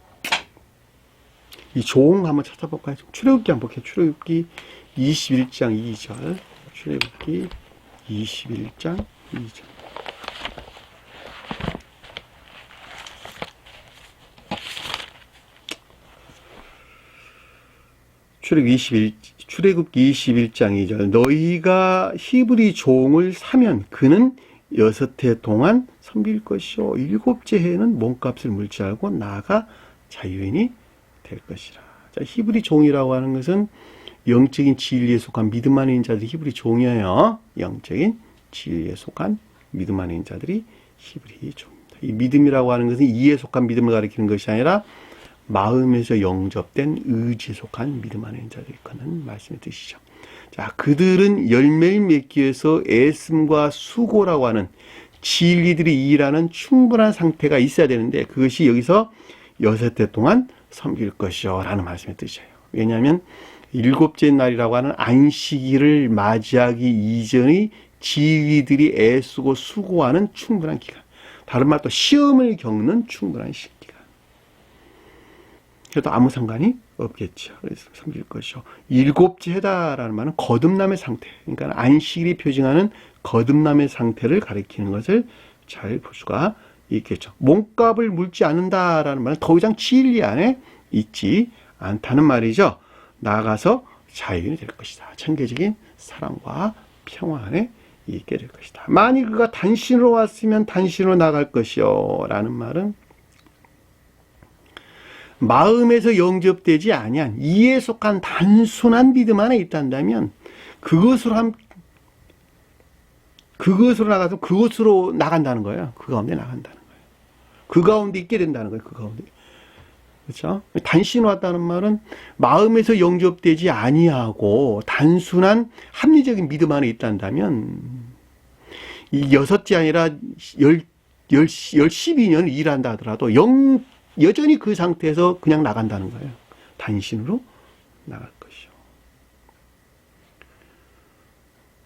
이 종 한번 찾아볼까요? 출애굽기 한번 볼게요. 출애굽기 21장 2절. 출애굽기 21장 2절. 출애굽기 21장 2절. 너희가 히브리 종을 사면 그는 6해 동안 섬길 것이요 7째 해에는 몸값을 물지 알고 나아가 자유인이 될 것이라. 자, 히브리 종이라고 하는 것은 영적인 진리에 속한 믿음 안에 있는 자들이 히브리 종이에요. 영적인 진리에 속한 믿음 안에 있는 자들이 히브리 종입니다. 이 믿음이라고 하는 것은 이에 속한 믿음을 가리키는 것이 아니라 마음에서 영접된 의지에 속한 믿음 안에 있는 자들이 있다는 말씀의 뜻이죠. 자, 그들은 열매를 맺기 위해서 애씀과 수고라고 하는 진리들이 일하는 충분한 상태가 있어야 되는데 그것이 여기서 6해 동안 섬길 것이요 라는 말씀의 뜻이에요. 왜냐하면 7째 날이라고 하는 안식일을 맞이하기 이전의 진리들이 애쓰고 수고하는 충분한 기간, 다른 말로 시험을 겪는 충분한 시기간. 그래도 아무 상관이 없겠죠. 그래서 섬길 것이요 7째 해다라는 말은 거듭남의 상태, 그러니까 안식일이 표징하는 거듭남의 상태를 가리키는 것을 잘 볼 수가 있겠죠. 몸값을 물지 않는다라는 말은 더 이상 진리 안에 있지 않다는 말이죠. 나아가서 자유인이 될 것이다. 천개적인 사랑과 평화 안에 있게 될 것이다. 만일 그가 단신으로 왔으면 단신으로 나갈 것이요 라는 말은 마음에서 영접되지 아니한 이에 속한 단순한 믿음 안에 있단다면 그것으로 나가서 그것으로 나간다는 거예요. 그 가운데 나간다는 거예요. 그 가운데 있게 된다는 거예요. 그 가운데. 그렇죠? 단신 왔다는 말은 마음에서 영접되지 아니하고 단순한 합리적인 믿음 안에 있단다면 이 6째 아니라 12년을 일한다 하더라도 여전히 그 상태에서 그냥 나간다는 거예요. 단신으로 나갈 것이요.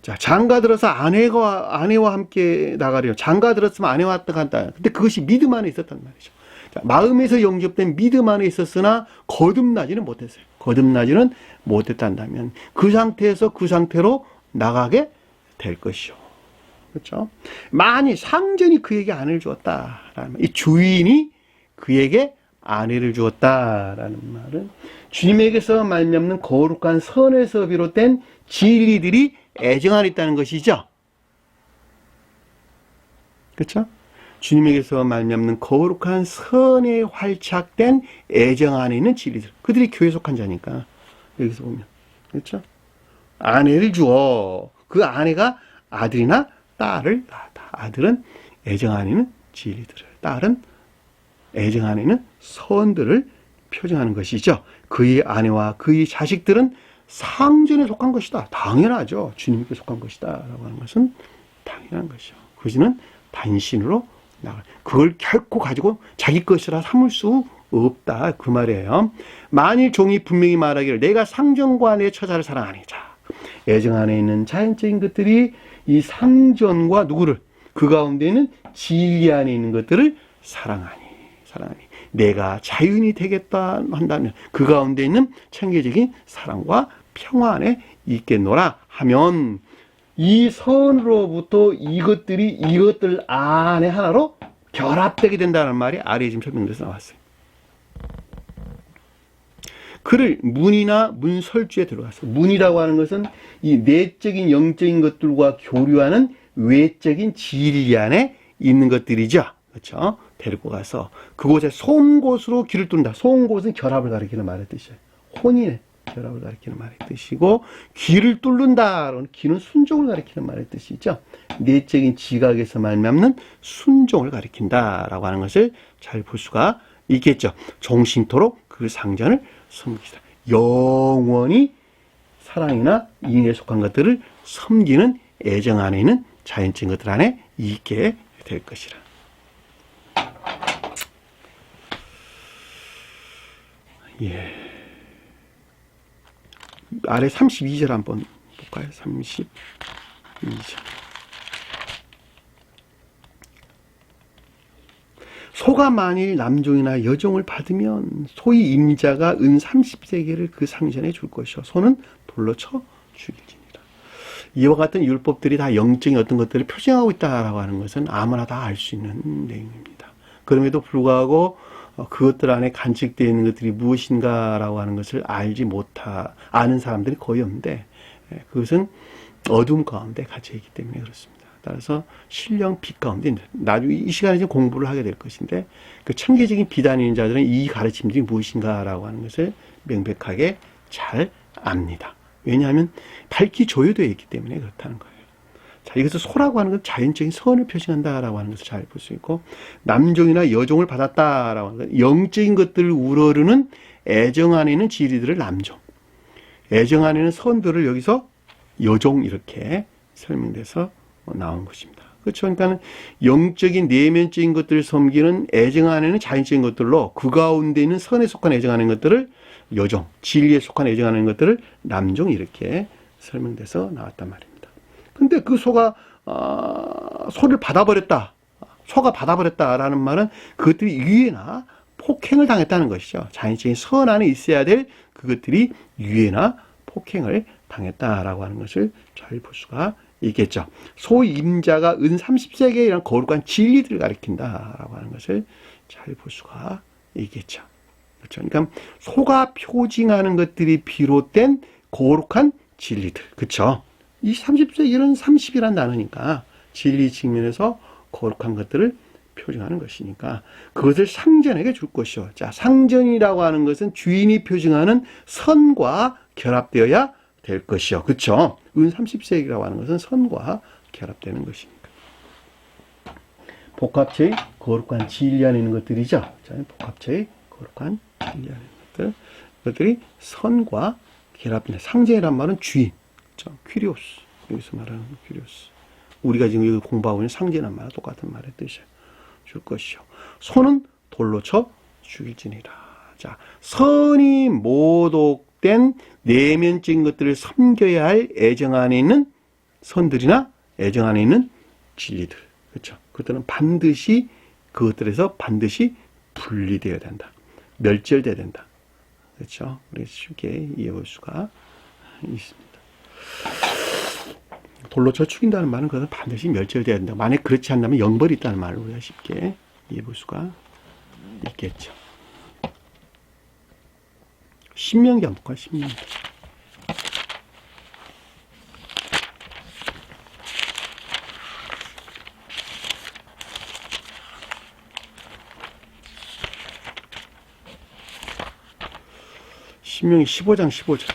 자, 장가 들어서 아내와 함께 나가려. 장가 들었으면 아내와 간다. 근데 그것이 믿음 안에 있었단 말이죠. 자, 마음에서 영접된 믿음 안에 있었으나 거듭나지는 못했어요. 거듭나지는 못했단다면 그 상태에서 그 상태로 나가게 될 것이요. 그렇죠? 만일 상전이 그에게 아내를 주었다라는 말, 이 주인이 그에게 아내를 주었다라는 말은 주님에게서 말미암는 거룩한 선에서 비롯된 진리들이 애정 안에 있다는 것이죠. 그렇죠? 주님에게서 말미암는 거룩한 선에 활착된 애정 안에 있는 진리들. 그들이 교회에 속한 자니까 여기서 보면 그렇죠? 아내를 주어. 그 아내가 아들이나 딸을 낳았다. 아들은 애정 안에 있는 진리들을, 딸은 애정 안에 있는 선들을 표정하는 것이죠. 그의 아내와 그의 자식들은 상전에 속한 것이다. 당연하죠. 주님께 속한 것이다 라고 하는 것은 당연한 것이죠. 그것은 단신으로 나가. 그걸 결코 가지고 자기 것이라 삼을 수 없다 그 말이에요. 만일 종이 분명히 말하기를 내가 상전과 내 처자를 사랑하니, 자, 애정 안에 있는 자연적인 것들이 이 상전과 누구를, 그 가운데는 진리 안에 있는 것들을 사랑하니 내가 자유인이 되겠다 한다면 그 가운데 있는 청계적인 사랑과 평화 안에 있겠노라 하면 이 선으로부터 이것들 안에 하나로 결합되게 된다는 말이 아래에 지금 설명돼서 나왔어요. 그를 문이나 문설주에 들어가서 문이라고 하는 것은 이 내적인 영적인 것들과 교류하는 외적인 진리 안에 있는 것들이죠. 그렇죠? 데리고 가서 그곳에 소음곳으로 길을 뚫는다. 소음곳은 결합을 가리키는 말의 뜻이에요. 혼인의 결합을 가리키는 말의 뜻이고 길을 뚫는다. 길은 순종을 가리키는 말의 뜻이죠. 내적인 지각에서 말미암는 순종을 가리킨다라고 하는 것을 잘 볼 수가 있겠죠. 종신토록 그 상전을 섬기시다. 영원히 사랑이나 인에 속한 것들을 섬기는 애정 안에 있는 자연적인 것들 안에 있게 될 것이라. 예. 아래 32절 한번 볼까요? 32절. 소가 만일 남종이나 여종을 받으면 소의 임자가 은 30세겔을 그 상전에 줄 것이요 소는 돌로 쳐 죽일지니라. 이와 같은 율법들이 다 영적인 어떤 것들을 표징하고 있다라고 하는 것은 아무나 다 알 수 있는 내용입니다. 그럼에도 불구하고 그것들 안에 간직되어 있는 것들이 무엇인가라고 하는 것을 아는 사람들이 거의 없는데 그것은 어둠 가운데 갇혀 있기 때문에 그렇습니다. 따라서 신령 빛 가운데 나중에 이 시간에 이제 공부를 하게 될 것인데 그 천계적인 비단인 자들은 이 가르침들이 무엇인가라고 하는 것을 명백하게 잘 압니다. 왜냐하면 밝히 조효되어 있기 때문에 그렇다는 거예요. 자, 이것을 소라고 하는 건 자연적인 선을 표시한다라고 하는 것을 잘 볼 수 있고 남종이나 여종을 받았다라고 하는 건 영적인 것들을 우러르는 애정 안에 있는 지리들을 남종, 애정 안에 있는 선들을 여기서 여종 이렇게 설명돼서 나온 것입니다. 그렇죠. 그러니까 영적인 내면적인 것들을 섬기는 애정 안에는 자연적인 것들로 그 가운데 있는 선에 속한 애정 안에 있는 것들을 여종, 진리에 속한 애정 안에 있는 것들을 남종 이렇게 설명돼서 나왔단 말입니다. 근데 그 소가 소를 받아버렸다. 소가 받아버렸다라는 말은 그것들이 유해나 폭행을 당했다는 것이죠. 자연적인 선 안에 있어야 될 그것들이 유해나 폭행을 당했다라고 하는 것을 잘 볼 수가 있겠죠. 소임자가 은 30세계이란 거룩한 진리들을 가리킨다라고 하는 것을 잘 볼 수가 있겠죠. 그렇죠. 그러니까 소가 표징하는 것들이 비롯된 거룩한 진리들. 그렇죠. 이 30세계는 30이란 단어니까 진리 측면에서 거룩한 것들을 표징하는 것이니까 그것을 상전에게 줄 것이요. 자, 상전이라고 하는 것은 주인이 표징하는 선과 결합되어야 될 것이요. 그렇죠? 은 30세기라고 하는 것은 선과 결합되는 것이니까. 복합체의 거룩한 진리 안에 있는 것들이죠. 자, 복합체의 거룩한 진리 안에 있는 것들. 그것들이 선과 결합된다. 상전이란 말은 주인. 그렇죠? 퀴리오스. 여기서 말하는 퀴리오스. 우리가 지금 여기 공부하고 있는 상전이란 말과 똑같은 말의 뜻이에요. 줄 것이요. 소는 돌로 쳐 죽일지니라. 자, 선이 모독된 내면적인 것들을 섬겨야 할 애정 안에 있는 선들이나 애정 안에 있는 진리들. 그렇죠. 그것들은 반드시 그것들에서 반드시 분리되어야 된다. 멸절되어야 된다. 그렇죠. 우리 쉽게 이해해 볼 수가 있습니다. 돌로 쳐 죽인다는 말은 그것은 반드시 멸절되어야 된다. 만약 그렇지 않다면 영벌이 있다는 말을 우리가 쉽게 이해해 볼 수가 있겠죠. 신명기 한번 볼까요? 신명기. 신명기 15장 15절.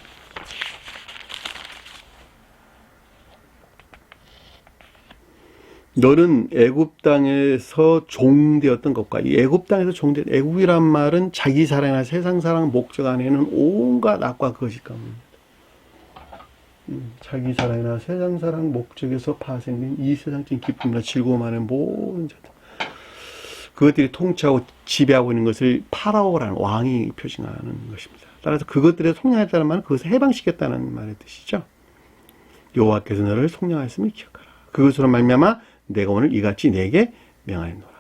너는 애굽 땅에서 종되었던 것과 이 애굽 땅에서 종된 애굽이란 말은 자기 사랑이나 세상 사랑 목적 안에는 온갖 악과 거짓 가문입니다. 자기 사랑이나 세상 사랑 목적에서 파생된 이 세상적인 기쁨이나 즐거움 안에 모든 자들 그것들이 통치하고 지배하고 있는 것을 파라오라는 왕이 표징하는 것입니다. 따라서 그것들에 속량했다는 말은 그것을 해방시켰다는 말의 뜻이죠. 여호와께서 너를 속량하였음을 기억하라. 그것으로 말미암아 내가 오늘 이같이 내게 명하였노라.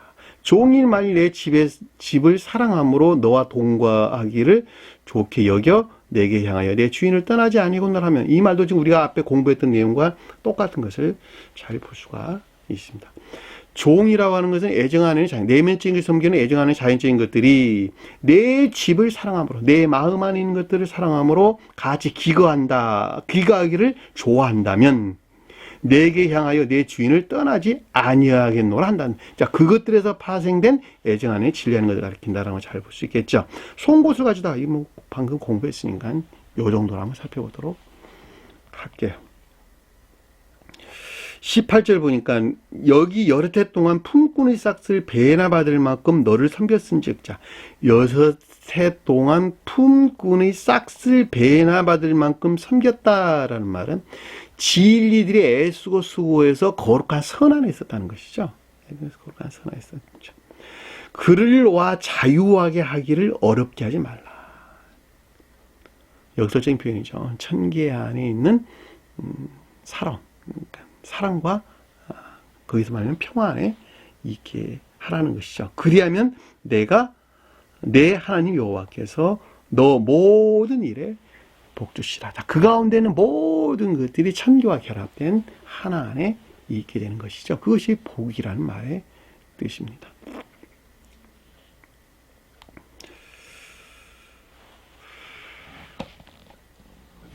종이 만일 내 집을 사랑함으로 너와 동거하기를 좋게 여겨 내게 향하여 내 주인을 떠나지 아니하거늘 하면, 이 말도 지금 우리가 앞에 공부했던 내용과 똑같은 것을 잘 볼 수가 있습니다. 종이라고 하는 것은 애정 안에 자연, 내면적인 것을 섬기는 애정 안에 자연적인 것들이 내 집을 사랑함으로, 내 마음 안에 있는 것들을 사랑함으로 같이 기거하기를 좋아한다면 내게 향하여 내 주인을 떠나지 아니하겠노라 한다는, 자, 그것들에서 파생된 애정 안에 진리하는 것을 가리킨다는 걸 잘 볼 수 있겠죠. 송곳을 가지다, 이 뭐 방금 공부했으니까 요 정도로 한번 살펴보도록 할게요. 18절 보니까 여기 여러 해 동안 품꾼의 싹을 배나 받을 만큼 너를 섬겼은즉, 자, 6해 동안 품꾼의 싹을 배나 받을 만큼 섬겼다라는 말은 진리들이 애쓰고 수고해서 거룩한 선 안에 있었다는 것이죠. 거룩한 선 안에 있었죠. 그를 와 자유하게 하기를 어렵게 하지 말라. 역설적인 표현이죠. 천계 안에 있는 사랑, 그러니까 사랑과 거기서 말하면 평화 안에 있게 하라는 것이죠. 그리하면 내가 내 하나님 여호와께서 너 모든 일에 복주시라. 그 가운데는 모든 것들이 천교와 결합된 하나 안에 있게 되는 것이죠. 그것이 복이라는 말의 뜻입니다.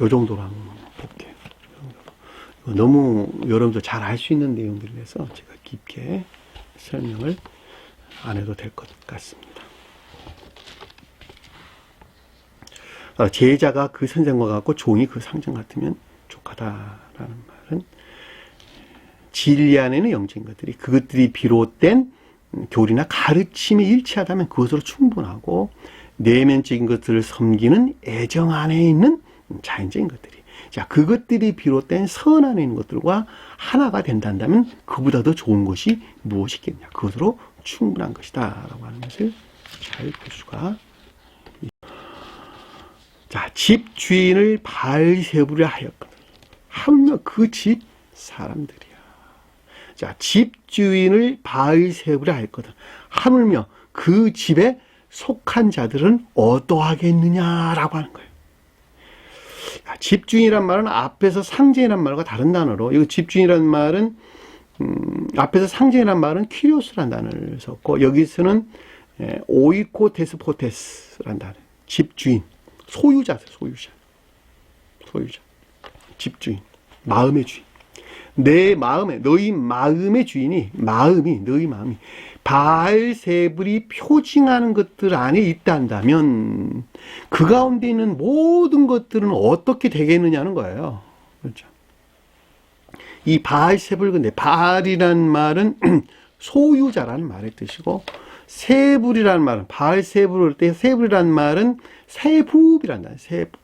요 정도로 한번 볼게요. 너무 여러분들 잘 알 수 있는 내용들이라서 제가 깊게 설명을 안 해도 될 것 같습니다. 제자가 그 선생과 같고 종이 그 상징 같으면 족하다라는 말은 진리 안에는 영적인 것들이, 그것들이 비롯된 교리나 가르침이 일치하다면 그것으로 충분하고, 내면적인 것들을 섬기는 애정 안에 있는 자연적인 것들이, 자, 그것들이 비롯된 선 안에 있는 것들과 하나가 된다면 그보다 더 좋은 것이 무엇이겠냐, 그것으로 충분한 것이다 라고 하는 것을 잘 볼 수가 있습니다. 자, 집 주인을 바알세부라 하였거든. 하물며 그 집 사람들이야. 자, 집 주인을 바알세부라 하였거든. 하물며 그 집에 속한 자들은 어떠하겠느냐라고 하는 거예요. 집주인이란 말은 앞에서 상제이란 말과 다른 단어로, 이거 집주인이란 말은 앞에서 상제이란 말은 키리오스란 단어를 썼고, 여기서는 오이코테스포테스란 단어, 집주인, 소유자, 집주인, 마음의 주인. 내 마음에, 너희 마음의 주인이, 너희 마음이 바알세불이 표징하는 것들 안에 있단다면 그 가운데 있는 모든 것들은 어떻게 되겠느냐는 거예요. 그렇죠. 이 바알세불, 근데 바알이라는 말은 소유자라는 말의 뜻이고, 세불이라는 말은, 바알세불 때 세불이라는 말은 세부이라는 말, 세부.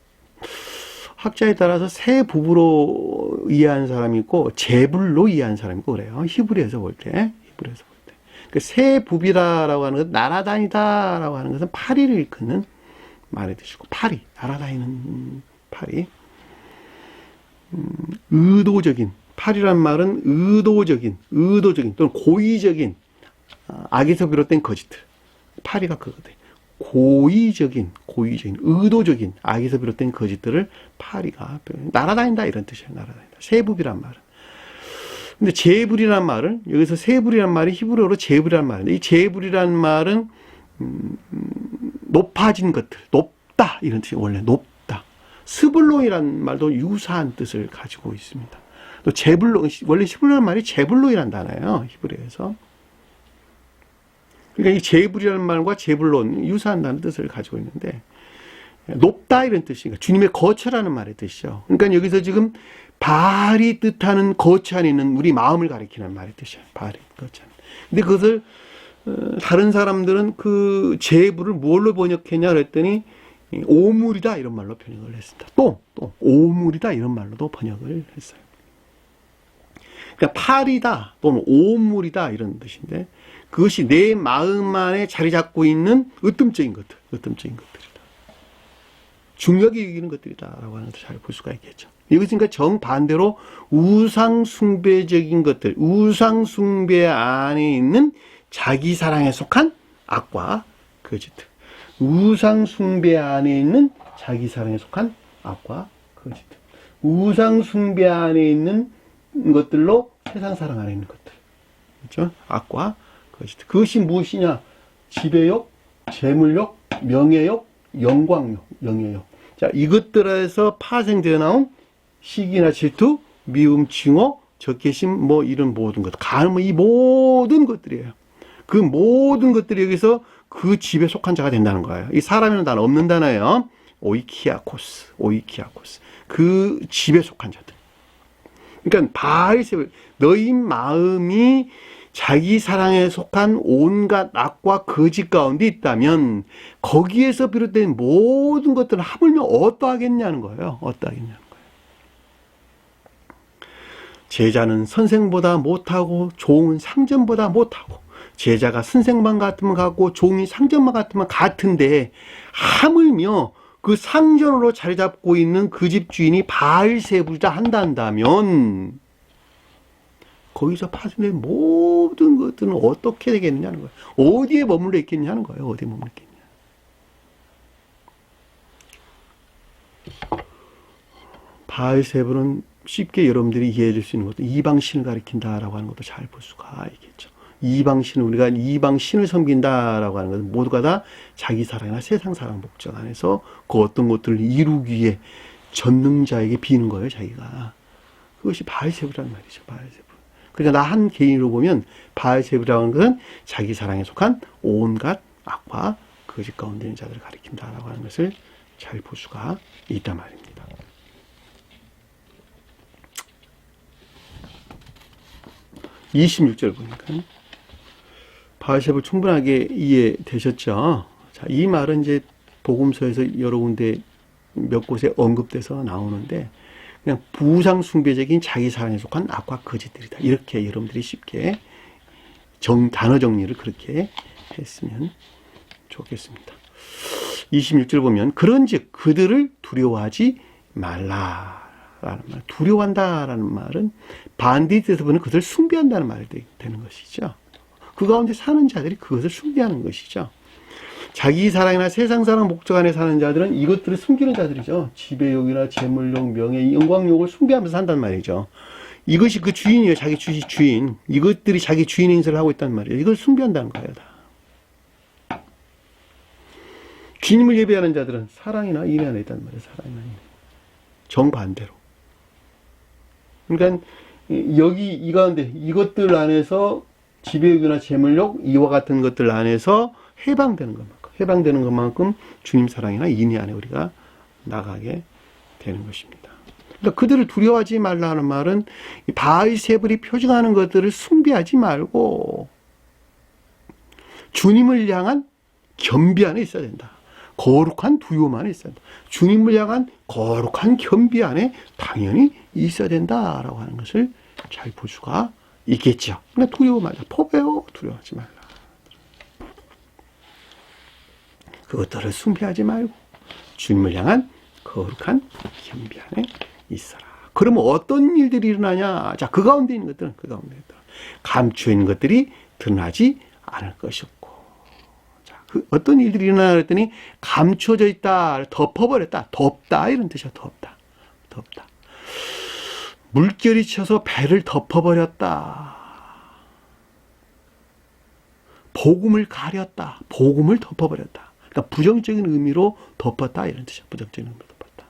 학자에 따라서 세부부로 이해하는 사람이 있고 제불로 이해하는 사람이 있고 그래요. 히브리에서 볼 때. 그 세부비라라고 하는 것은 날아다니다라고 하는 것은 파리를 일컫는 말의 뜻이고, 파리, 날아다니는 파리. 의도적인, 파리란 말은 의도적인 또는 고의적인, 악에서 비롯된 거짓들. 파리가 그거거든. 고의적인, 의도적인 악에서 비롯된 거짓들을 파리가 날아다닌다 이런 뜻이에요. 날아다닌다. 세부비란 말은. 근데 제불이란 말은, 여기서 세불이란 말이 히브리어로 제불이란 말인데, 이 제불이란 말은 높아진 것들, 높다 이런 뜻이 원래 높다. 스불론이란 말도 유사한 뜻을 가지고 있습니다. 또 제불론, 원래 히브리어란 말이 제불론이란 단어예요. 히브리어에서. 그러니까 이 제불이라는 말과 제불론 유사한 뜻을 가지고 있는데, 높다 이런 뜻이니까 주님의 거처라는 말의 뜻이죠. 그러니까 여기서 지금 바알이 뜻하는 거처 안에 있는 우리 마음을 가리키는 말의 뜻이에요. 바알이 거처. 근데 그것을 다른 사람들은 그 제불을 뭘로 번역했냐 그랬더니 오물이다 이런 말로 번역을 했습니다. 또 오물이다 이런 말로도 번역을 했어요. 그러니까 팔이다 또는 오물이다 이런 뜻인데, 그것이 내 마음 안에 자리 잡고 있는 으뜸적인 것들이다. 중력이 이기는 것들이다라고 하는 것을 잘 볼 수가 있겠죠. 이것은 그러니까 정반대로 우상숭배적인 것들, 우상숭배 안에 있는 자기 사랑에 속한 악과 거짓. 우상 숭배 안에 있는 자기 사랑에 속한 악과 거짓. 우상 숭배 안에 있는 것들로 세상 사랑 안에 있는 것들. 그렇죠? 악과 거짓. 그것이 무엇이냐? 지배욕, 재물욕, 명예욕, 영광욕, 명예욕. 자, 이것들에서 파생되어 나온 시기나 질투, 미움, 징호, 적개심, 뭐 이런 모든 것. 이 모든 것들이에요. 그 모든 것들이 여기서 그 집에 속한 자가 된다는 거예요. 이 사람이라는 단어 없는 단어예요. 오이키아코스. 그 집에 속한 자들. 그러니까 바알세불, 너희 마음이 자기 사랑에 속한 온갖 악과 거짓 가운데 있다면 거기에서 비롯된 모든 것들은 하물며 어떠하겠냐는 거예요. 제자는 선생보다 못하고 종은 상전보다 못하고, 제자가 선생만 같으면 같고 종이 상전만 같으면 같은데 하물며 그 상전으로 자리 잡고 있는 그 집 주인이 바알세불이라 한다면 거기서 파생된 모든 것들은 어떻게 되겠느냐는 거예요. 어디에 머물러 있겠냐는 거예요. 어디에 머물러 있겠냐. 바알세불은 쉽게 여러분들이 이해해 줄 수 있는 것도 이방신을 가리킨다라고 하는 것도 잘 볼 수가 있겠죠. 이방신을, 우리가 이방신을 섬긴다라고 하는 것은 모두가 다 자기 사랑이나 세상 사랑 목적 안에서 그 어떤 것들을 이루기 위해 전능자에게 비는 거예요, 자기가. 그것이 바알세불이라는 말이죠, 바알세불. 그러니까 나 한 개인으로 보면 바알세불이라고 하는 것은 자기 사랑에 속한 온갖 악과 거짓 가운데 있는 자들을 가리킨다라고 하는 것을 잘 볼 수가 있단 말입니다. 26절 보니까 바알세불 충분하게 이해되셨죠? 자, 이 말은 이제 복음서에서 여러 군데 몇 곳에 언급돼서 나오는데 그냥 부상 숭배적인 자기 사랑에 속한 악과 거짓들이다. 이렇게 여러분들이 쉽게 단어 정리를 그렇게 했으면 좋겠습니다. 26절 보면 그런즉 그들을 두려워하지 말라라는 말. 두려워한다라는 말은 반대의 뜻에서 보면 그들을 숭배한다는 말이 되는 것이죠. 그 가운데 사는 자들이 그것을 숭배하는 것이죠. 자기 사랑이나 세상 사랑 목적 안에 사는 자들은 이것들을 숨기는 자들이죠. 지배욕이나 재물욕, 명예, 영광욕을 숭배하면서 산단 말이죠. 이것이 그 주인이에요. 자기 주인. 이것들이 자기 주인 행세를 하고 있단 말이에요. 이걸 숭배한다는 거예요. 다. 주님을 예배하는 자들은 사랑이나 인애 안에 있단 말이에요. 사랑이나 인애. 정반대로. 그러니까 여기 이 가운데 이것들 안에서 지배욕이나 재물욕 이와 같은 것들 안에서 해방되는 것만큼 주님 사랑이나 인애 안에 우리가 나가게 되는 것입니다. 그러니까 그들을 두려워하지 말라는 말은 바알세불이 표징하는 것들을 숭배하지 말고 주님을 향한 겸비 안에 있어야 된다. 거룩한 두려움 안에 있어야 된다. 주님을 향한 거룩한 겸비 안에 당연히 있어야 된다라고 하는 것을 잘 볼 수가 있겠죠. 그러니까 두려워 말자. 포배요. 두려워하지 말라. 그것들을 숭배하지 말고 주님을 향한 거룩한 겸비 안에 있어라. 그러면 어떤 일들이 일어나냐? 자, 그 가운데 있는 것들은 감추어 있는 것들이 드러나지 않을 것이었고, 자, 그 어떤 일들이 일어나냐 그랬더니 감추어져 있다, 덮어버렸다, 덮다 이런 뜻이야. 덮다. 물결이 쳐서 배를 덮어버렸다. 복음을 가렸다. 복음을 덮어버렸다. 그러니까 부정적인 의미로 덮었다 이런 뜻이야. 부정적인 의미로 덮었다.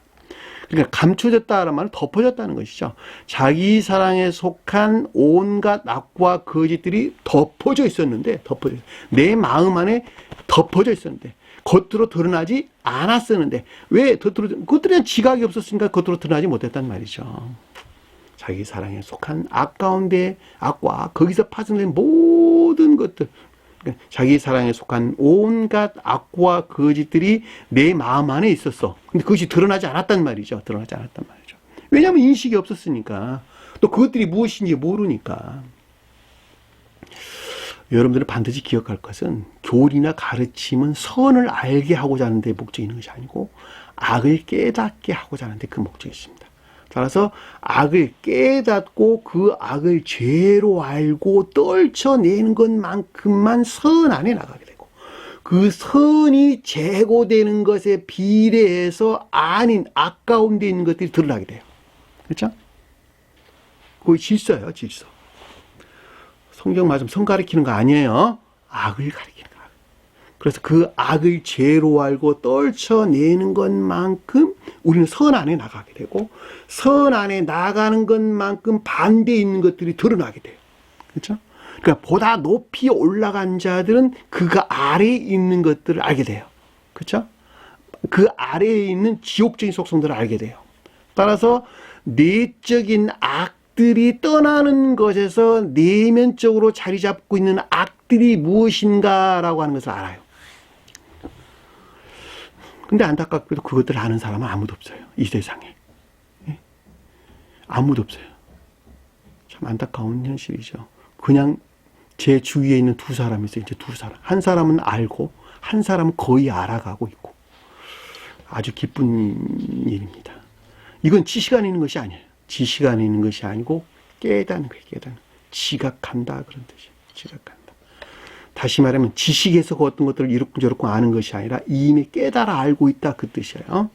그러니까 감춰졌다라는 말은 덮어졌다는 것이죠. 자기 사랑에 속한 온갖 악과 거짓들이 덮어져 있었는데, 내 마음 안에 덮어져 있었는데 겉으로 드러나지 않았었는데, 왜 그것들에 지각이 없었으니까 겉으로 드러나지 못했단 말이죠. 자기 사랑에 속한 악 가운데 악과 거기서 파생된 모든 것들, 자기 사랑에 속한 온갖 악과 거짓들이 내 마음 안에 있었어. 근데 그것이 드러나지 않았단 말이죠. 왜냐하면 인식이 없었으니까. 또 그것들이 무엇인지 모르니까. 여러분들은 반드시 기억할 것은 교리나 가르침은 선을 알게 하고자 하는 데 목적이 있는 것이 아니고 악을 깨닫게 하고자 하는 데 그 목적이 있습니다. 따라서 악을 깨닫고 그 악을 죄로 알고 떨쳐내는 것만큼만 선 안에 나가게 되고, 그 선이 제고되는 것에 비례해서 아닌 악 가운데 있는 것들이 드러나게 돼요. 그렇죠? 그게 질서예요, 질서. 성경 말씀 선 가리키는 거 아니에요. 악을 가리키는 거. 그래서 그 악을 죄로 알고 떨쳐내는 것만큼 우리는 선 안에 나가게 되고, 선 안에 나가는 것만큼 반대에 있는 것들이 드러나게 돼요. 그렇죠? 그러니까 보다 높이 올라간 자들은 그 아래에 있는 것들을 알게 돼요. 그렇죠? 그 아래에 있는 지옥적인 속성들을 알게 돼요. 따라서 내적인 악들이 떠나는 것에서 내면적으로 자리 잡고 있는 악들이 무엇인가라고 하는 것을 알아요. 근데 안타깝게도 그것들을 아는 사람은 아무도 없어요. 이 세상에. 아무도 없어요. 참 안타까운 현실이죠. 그냥 제 주위에 있는 두 사람이 있어요. 이제 두 사람. 한 사람은 알고, 한 사람은 거의 알아가고 있고. 아주 기쁜 일입니다. 이건 지식 안에 있는 것이 아니에요. 지식 안에 있는 것이 아니고 깨닫는 거예요. 깨닫는. 지각한다 그런 뜻이에요. 지각한다. 다시 말하면 지식에서 그 어떤 것들을 이렇고 저렇고 아는 것이 아니라 이미 깨달아 알고 있다 그 뜻이에요.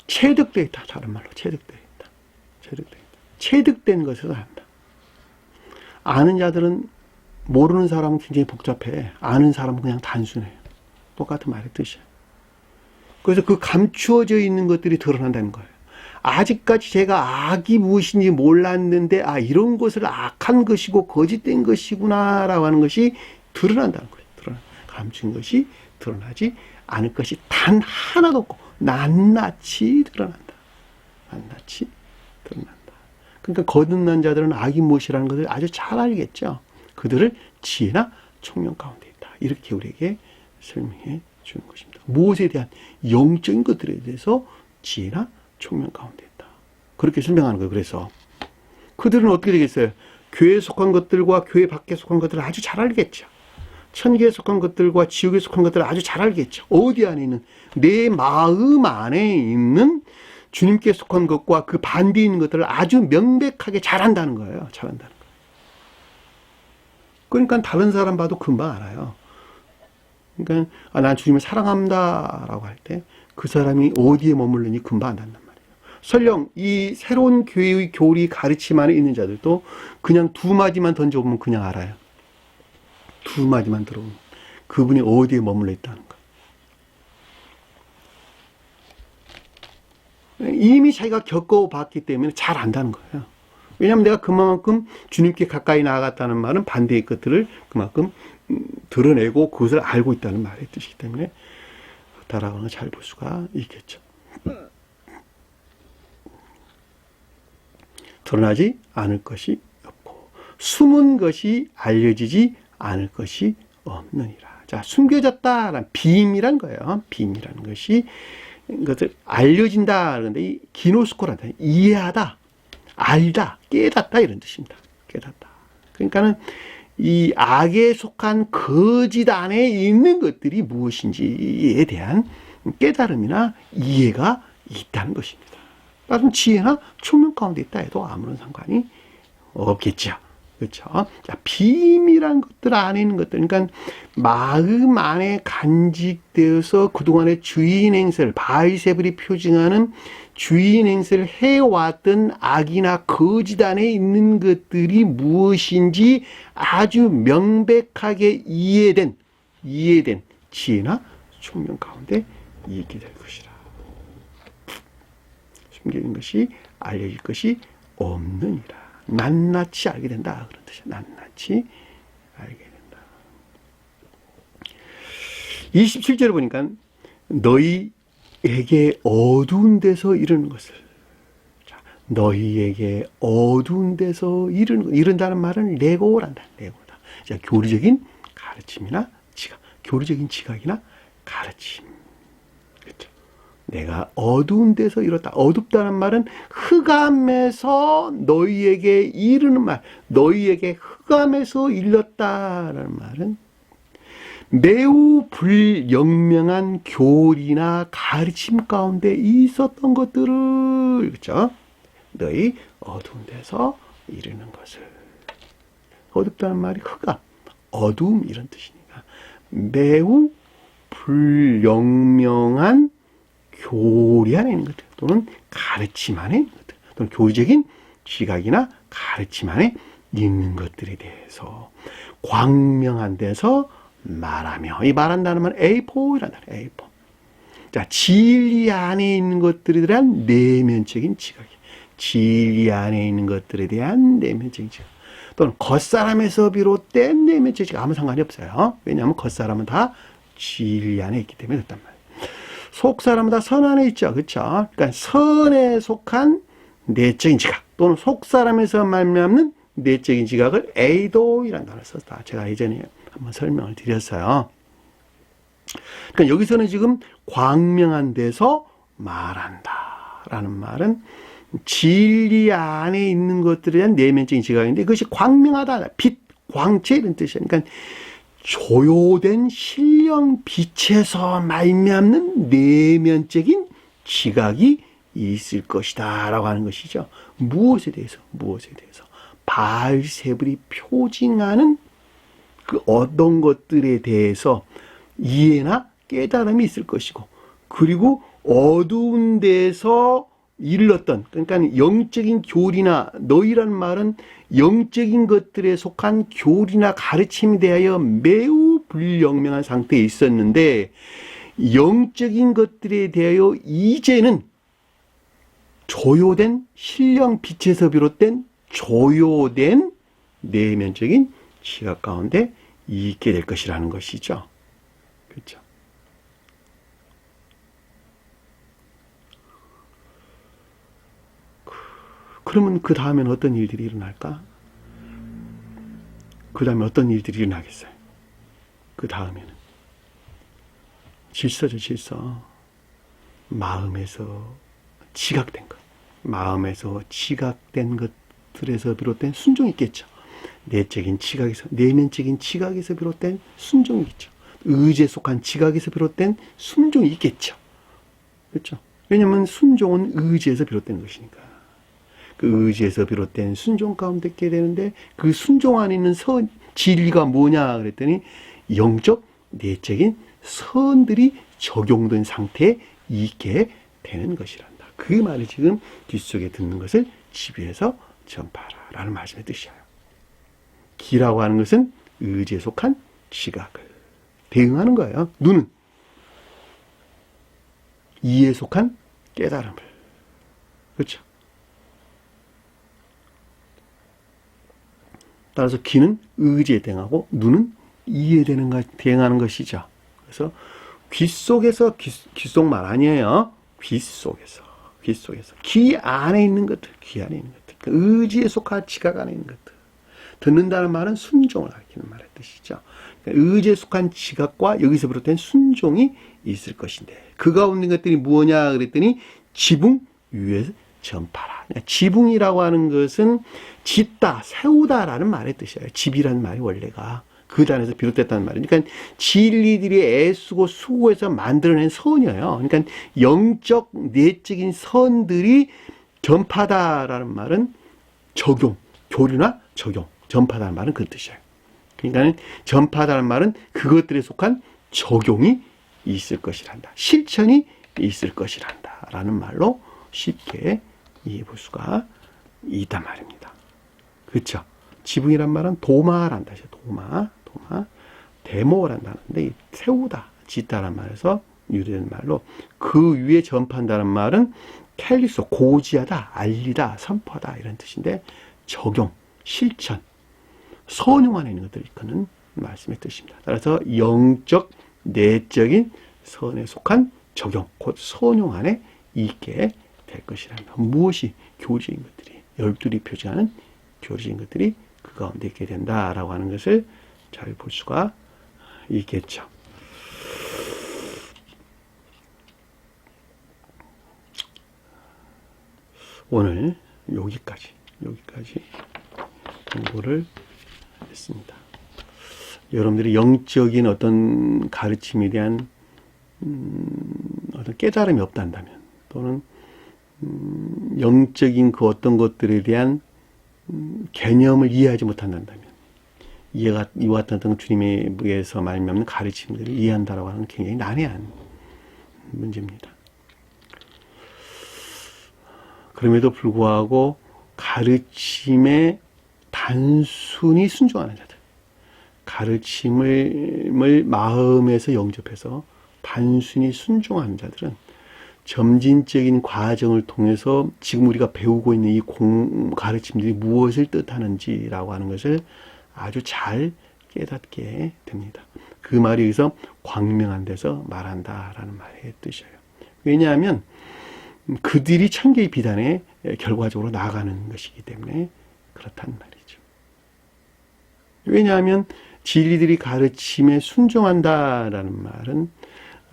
체득되어 있다. 다른 말로 체득되어 있다. 체득되어 있다. 체득된 것을 안다. 아는 자들은 모르는 사람은 굉장히 복잡해. 아는 사람은 그냥 단순해요. 똑같은 말의 뜻이에요. 그래서 그 감추어져 있는 것들이 드러난다는 거예요. 아직까지 제가 악이 무엇인지 몰랐는데 이런 것을 악한 것이고 거짓된 것이구나 라고 하는 것이 드러난다는 거예요. 감춘 것이 드러나지 않을 것이 단 하나도 없고 낱낱이 드러난다. 낱낱이 드러난다. 그러니까 거듭난 자들은 악이 무엇이라는 것을 아주 잘 알겠죠. 그들을 지혜나 총명 가운데 있다. 이렇게 우리에게 설명해 주는 것입니다. 무엇에 대한 영적인 것들에 대해서 지혜나 총명 가운데 있다. 그렇게 설명하는 거예요. 그래서 그들은 어떻게 되겠어요? 교회에 속한 것들과 교회 밖에 속한 것들을 아주 잘 알겠죠. 천국에 속한 것들과 지옥에 속한 것들을 아주 잘 알겠죠. 어디 안에 있는 내 마음 안에 있는 주님께 속한 것과 그 반대에 있는 것들을 아주 명백하게 잘 안다는 거예요. 잘 안다는 거예요. 그러니까 다른 사람 봐도 금방 알아요. 그러니까 난 주님을 사랑합니다 라고 할 때 그 사람이 어디에 머물르니 금방 안단단 말이에요. 설령 이 새로운 교회의 교리 가르침 안에 있는 자들도 그냥 두 마디만 던져보면 그냥 알아요. 두 마디만 들어보면 그분이 어디에 머물러 있다는 거. 이미 자기가 겪어봤기 때문에 잘 안다는 거예요. 왜냐하면 내가 그만큼 주님께 가까이 나아갔다는 말은 반대의 것들을 그만큼 드러내고 그것을 알고 있다는 말의 뜻이기 때문에 그렇다라고 하는 걸 잘 볼 수가 있겠죠. 드러나지 않을 것이 없고 숨은 것이 알려지지 않을 것이 없느니라. 자, 숨겨졌다라는 비밀이란 거예요. 비밀이라는 것이 이것을 알려진다 그런데 이 기노스코란다. 이해하다, 알다, 깨닫다 이런 뜻입니다. 깨닫다. 그러니까는 이 악에 속한 거짓 안에 있는 것들이 무엇인지에 대한 깨달음이나 이해가 있다는 것입니다. 다른 지혜나 총명 가운데 있다 해도 아무런 상관이 없겠죠. 그렇죠? 자, 비밀한 것들 안에 있는 것들, 그러니까 마음 안에 간직되어서 그동안의 주인 행세를 바알세불이 표징하는 주인 행세를 해왔던 악이나 거짓 안에 있는 것들이 무엇인지 아주 명백하게 이해된 지혜나 총명 가운데 있게 될 것이라. 숨겨진 것이 알려질 것이 없느니라. 낱낱이 알게 된다. 그런 뜻이야. 낱낱이 알게 된다. 27절을 보니까 너희에게 어두운 데서 이르는 것을. 자, 너희에게 어두운 데서 이른다는 말은 레고란다. 레고다. 자, 교리적인 가르침이나 지각. 교리적인 지각이나 가르침. 그렇죠. 내가 어두운 데서 이뤘다. 어둡다는 말은 흑암에서 너희에게 이르는 말, 너희에게 흑암에서 일렀다라는 말은 매우 불영명한 교리나 가르침 가운데 있었던 것들을, 그렇죠? 너희 어두운 데서 이루는 것을. 어둡다는 말이 흑암, 어두움 이런 뜻이니까 매우 불영명한 교리 안에 있는 것들 또는 가르침 안에 있는 것들 또는 교리적인 지각이나 가르침 안에 있는 것들에 대해서 광명한 데서 말하며, 이 말한다는 말은 에이포이란 말이에요. 에이포. 자, 진리 안에 있는 것들에 대한 내면적인 지각이, 진리 안에 있는 것들에 대한 내면적인 지각 또는 겉사람에서 비롯된 내면적인 지각 아무 상관이 없어요. 왜냐하면 겉사람은 다 진리 안에 있기 때문에 그렇단 말이에요. 속사람은 다 선 안에 있죠. 그렇죠? 그러니까 선에 속한 내적인 지각 또는 속사람에서 말미암는 내적인 지각을 에이도이라는 단어를 썼다. 제가 예전에 한번 설명을 드렸어요. 그러니까 여기서는 지금 광명한 데서 말한다 라는 말은 진리 안에 있는 것들에 대한 내면적인 지각인데 그것이 광명하다, 빛, 광채 이런 뜻이에요. 그러니까 조요된 신령 빛에서 말미암는 내면적인 지각이 있을 것이다 라고 하는 것이죠. 무엇에 대해서? 바알세불이 표징하는 그 어떤 것들에 대해서 이해나 깨달음이 있을 것이고, 그리고 어두운 데서 일렀던, 그러니까 영적인 교리나, 너희라는 말은 영적인 것들에 속한 교리나 가르침에 대하여 매우 불영명한 상태에 있었는데, 영적인 것들에 대하여 이제는 조요된 신령 빛에서 비롯된 조요된 내면적인 지각 가운데 있게 될 것이라는 것이죠. 그렇죠? 그러면 그 다음에는 어떤 일들이 일어날까? 그 다음에 어떤 일들이 일어나겠어요? 그 다음에는 질서죠, 질서. 마음에서 지각된 것, 마음에서 지각된 것들에서 비롯된 순종이 있겠죠. 내적인 지각에서, 내면적인 지각에서 비롯된 순종이 있죠. 의지에 속한 지각에서 비롯된 순종이 있겠죠. 그렇죠? 왜냐하면 순종은 의지에서 비롯된 것이니까. 그 의지에서 비롯된 순종 가운데 있게 되는데, 그 순종 안에 있는 진리가 뭐냐 그랬더니 영적 내적인 선들이 적용된 상태에 있게 되는 것이란다. 그 말을 지금 뒷속에 듣는 것을 집에서 전파하라 라는 말씀의 뜻이에요. 기라고 하는 것은 의지에 속한 지각을 대응하는 거예요. 눈은 이에 속한 깨달음을. 그렇죠? 따라서 귀는 의지에 대응하고 눈은 이에 대응하는 것이죠. 그래서 귀 속에서, 귀 속 말 아니에요. 귀 속에서. 귀 안에 있는 것들, 귀 안에 있는 것들. 의지에 속한 지각 안에 있는 것들. 듣는다는 말은 순종을 가리키는 말의 뜻이죠. 그러니까 의지에 속한 지각과 여기서 비롯된 순종이 있을 것인데, 그 가운데 있는 것들이 뭐냐 그랬더니 지붕 위에 전파라. 지붕이라고 하는 것은 짓다, 세우다라는 말의 뜻이에요. 집이라는 말이 원래가 그 단에서 비롯됐다는 말이에요. 그러니까 진리들이 애쓰고 수고해서 만들어낸 선이에요. 그러니까 영적 내적인 선들이 전파다라는 말은 적용, 교류나 적용, 전파다는 말은 그 뜻이에요. 그러니까 전파다는 말은 그것들에 속한 적용이 있을 것이란다. 실천이 있을 것이란다. 라는 말로 쉽게 이해해 볼 수가 있단 말입니다. 그렇죠? 지붕이란 말은 도마란 뜻이에요. 도마. 데모란 단어인데, 세우다, 짓다란 말에서 유래된 말로, 그 위에 전파한다는 말은 캘리소, 고지하다, 알리다, 선포하다 이런 뜻인데, 적용, 실천, 선용 안에 있는 것들을 이끄는 말씀의 뜻입니다. 따라서 영적, 내적인 선에 속한 적용, 곧 선용 안에 있게 될 것이랍니다. 무엇이 교리적인 것들이, 열둘이 표징하는 교리적인 것들이 그 가운데 있게 된다라고 하는 것을 잘 볼 수가 있겠죠. 오늘 여기까지 공부를 했습니다. 여러분들이 영적인 어떤 가르침에 대한 어떤 깨달음이 없단다면, 또는 영적인 그 어떤 것들에 대한 개념을 이해하지 못한다면, 이와 같은 어떤 주님에 의해서 말미암는 가르침들을 이해한다라고 하는 굉장히 난해한 문제입니다. 그럼에도 불구하고 가르침에 단순히 순종하는 자들, 가르침을 마음에서 영접해서 단순히 순종하는 자들은 점진적인 과정을 통해서 지금 우리가 배우고 있는 이 가르침들이 무엇을 뜻하는지라고 하는 것을 아주 잘 깨닫게 됩니다. 그 말이 여기서 광명한 데서 말한다라는 말의 뜻이에요. 왜냐하면 그들이 천개의 비단에 결과적으로 나아가는 것이기 때문에 그렇단 말이죠. 왜냐하면 진리들이 가르침에 순종한다라는 말은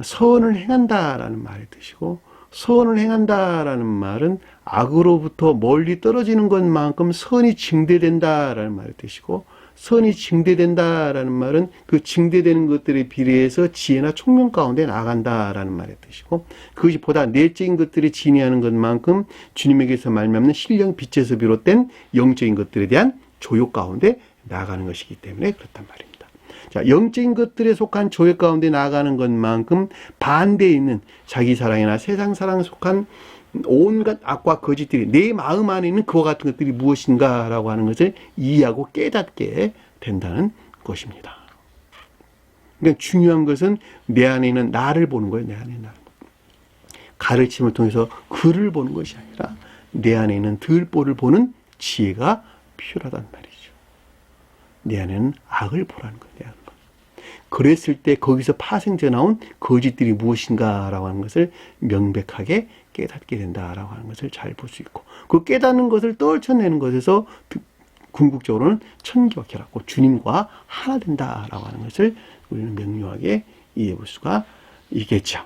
선을 행한다라는 말의 뜻이고, 선을 행한다라는 말은 악으로부터 멀리 떨어지는 것만큼 선이 증대된다라는 말의 뜻이고, 선이 증대된다라는 말은 그 증대되는 것들에 비례해서 지혜나 총명 가운데 나아간다라는 말의 뜻이고, 그것이 보다 내적인 것들이 진행하는 것만큼 주님에게서 말미암는 신령 빛에서 비롯된 영적인 것들에 대한 조욕 가운데 나아가는 것이기 때문에 그렇단 말입니다. 자, 영적인 것들에 속한 조욕 가운데 나아가는 것만큼 반대에 있는 자기 사랑이나 세상 사랑에 속한 온갖 악과 거짓들이 내 마음 안에 있는 그와 같은 것들이 무엇인가라고 하는 것을 이해하고 깨닫게 된다는 것입니다. 그러니까 중요한 것은 내 안에 있는 나를 보는 거예요. 내 안에 있는 나를. 가르침을 통해서 그를 보는 것이 아니라 내 안에 있는 들보를 보는 지혜가 필요하단 말이죠. 내 안에는 악을 보라는 거예요. 내 안에. 그랬을 때 거기서 파생져 나온 거짓들이 무엇인가라고 하는 것을 명백하게 깨닫게 된다라고 하는 것을 잘 볼 수 있고, 그 깨닫는 것을 떨쳐내는 것에서 궁극적으로는 천기와 결합고 주님과 하나 된다라고 하는 것을 우리는 명료하게 이해해 볼 수가 있겠죠.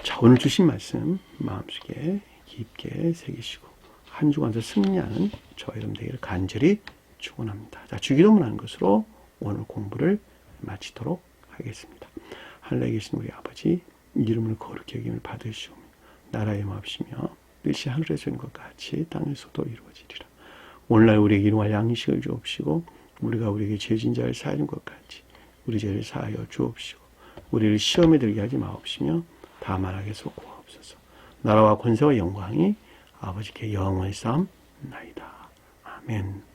자, 오늘 주신 말씀 마음속에 깊게 새기시고 한 주간도 승리하는 저와 여러분 되기를 간절히 축원합니다. 자, 주기도문 하는 것으로 오늘 공부를 마치도록 하겠습니다. 하늘에 계신 우리 아버지, 이름을 거룩히 여김을 받으시오며 나라의 마옵시며 뜻이 하늘에서 있는 것 같이 땅에서도 이루어지리라. 오늘날 우리에게 일용할 양식을 주옵시고, 우리가 우리에게 죄진 자를 사하는 것 같이 우리 죄를 사하여 주옵시고, 우리를 시험에 들게 하지 마옵시며 다만 악에서 구하옵소서. 나라와 권세와 영광이 아버지께 영원히 쌓옵나이다. 아멘.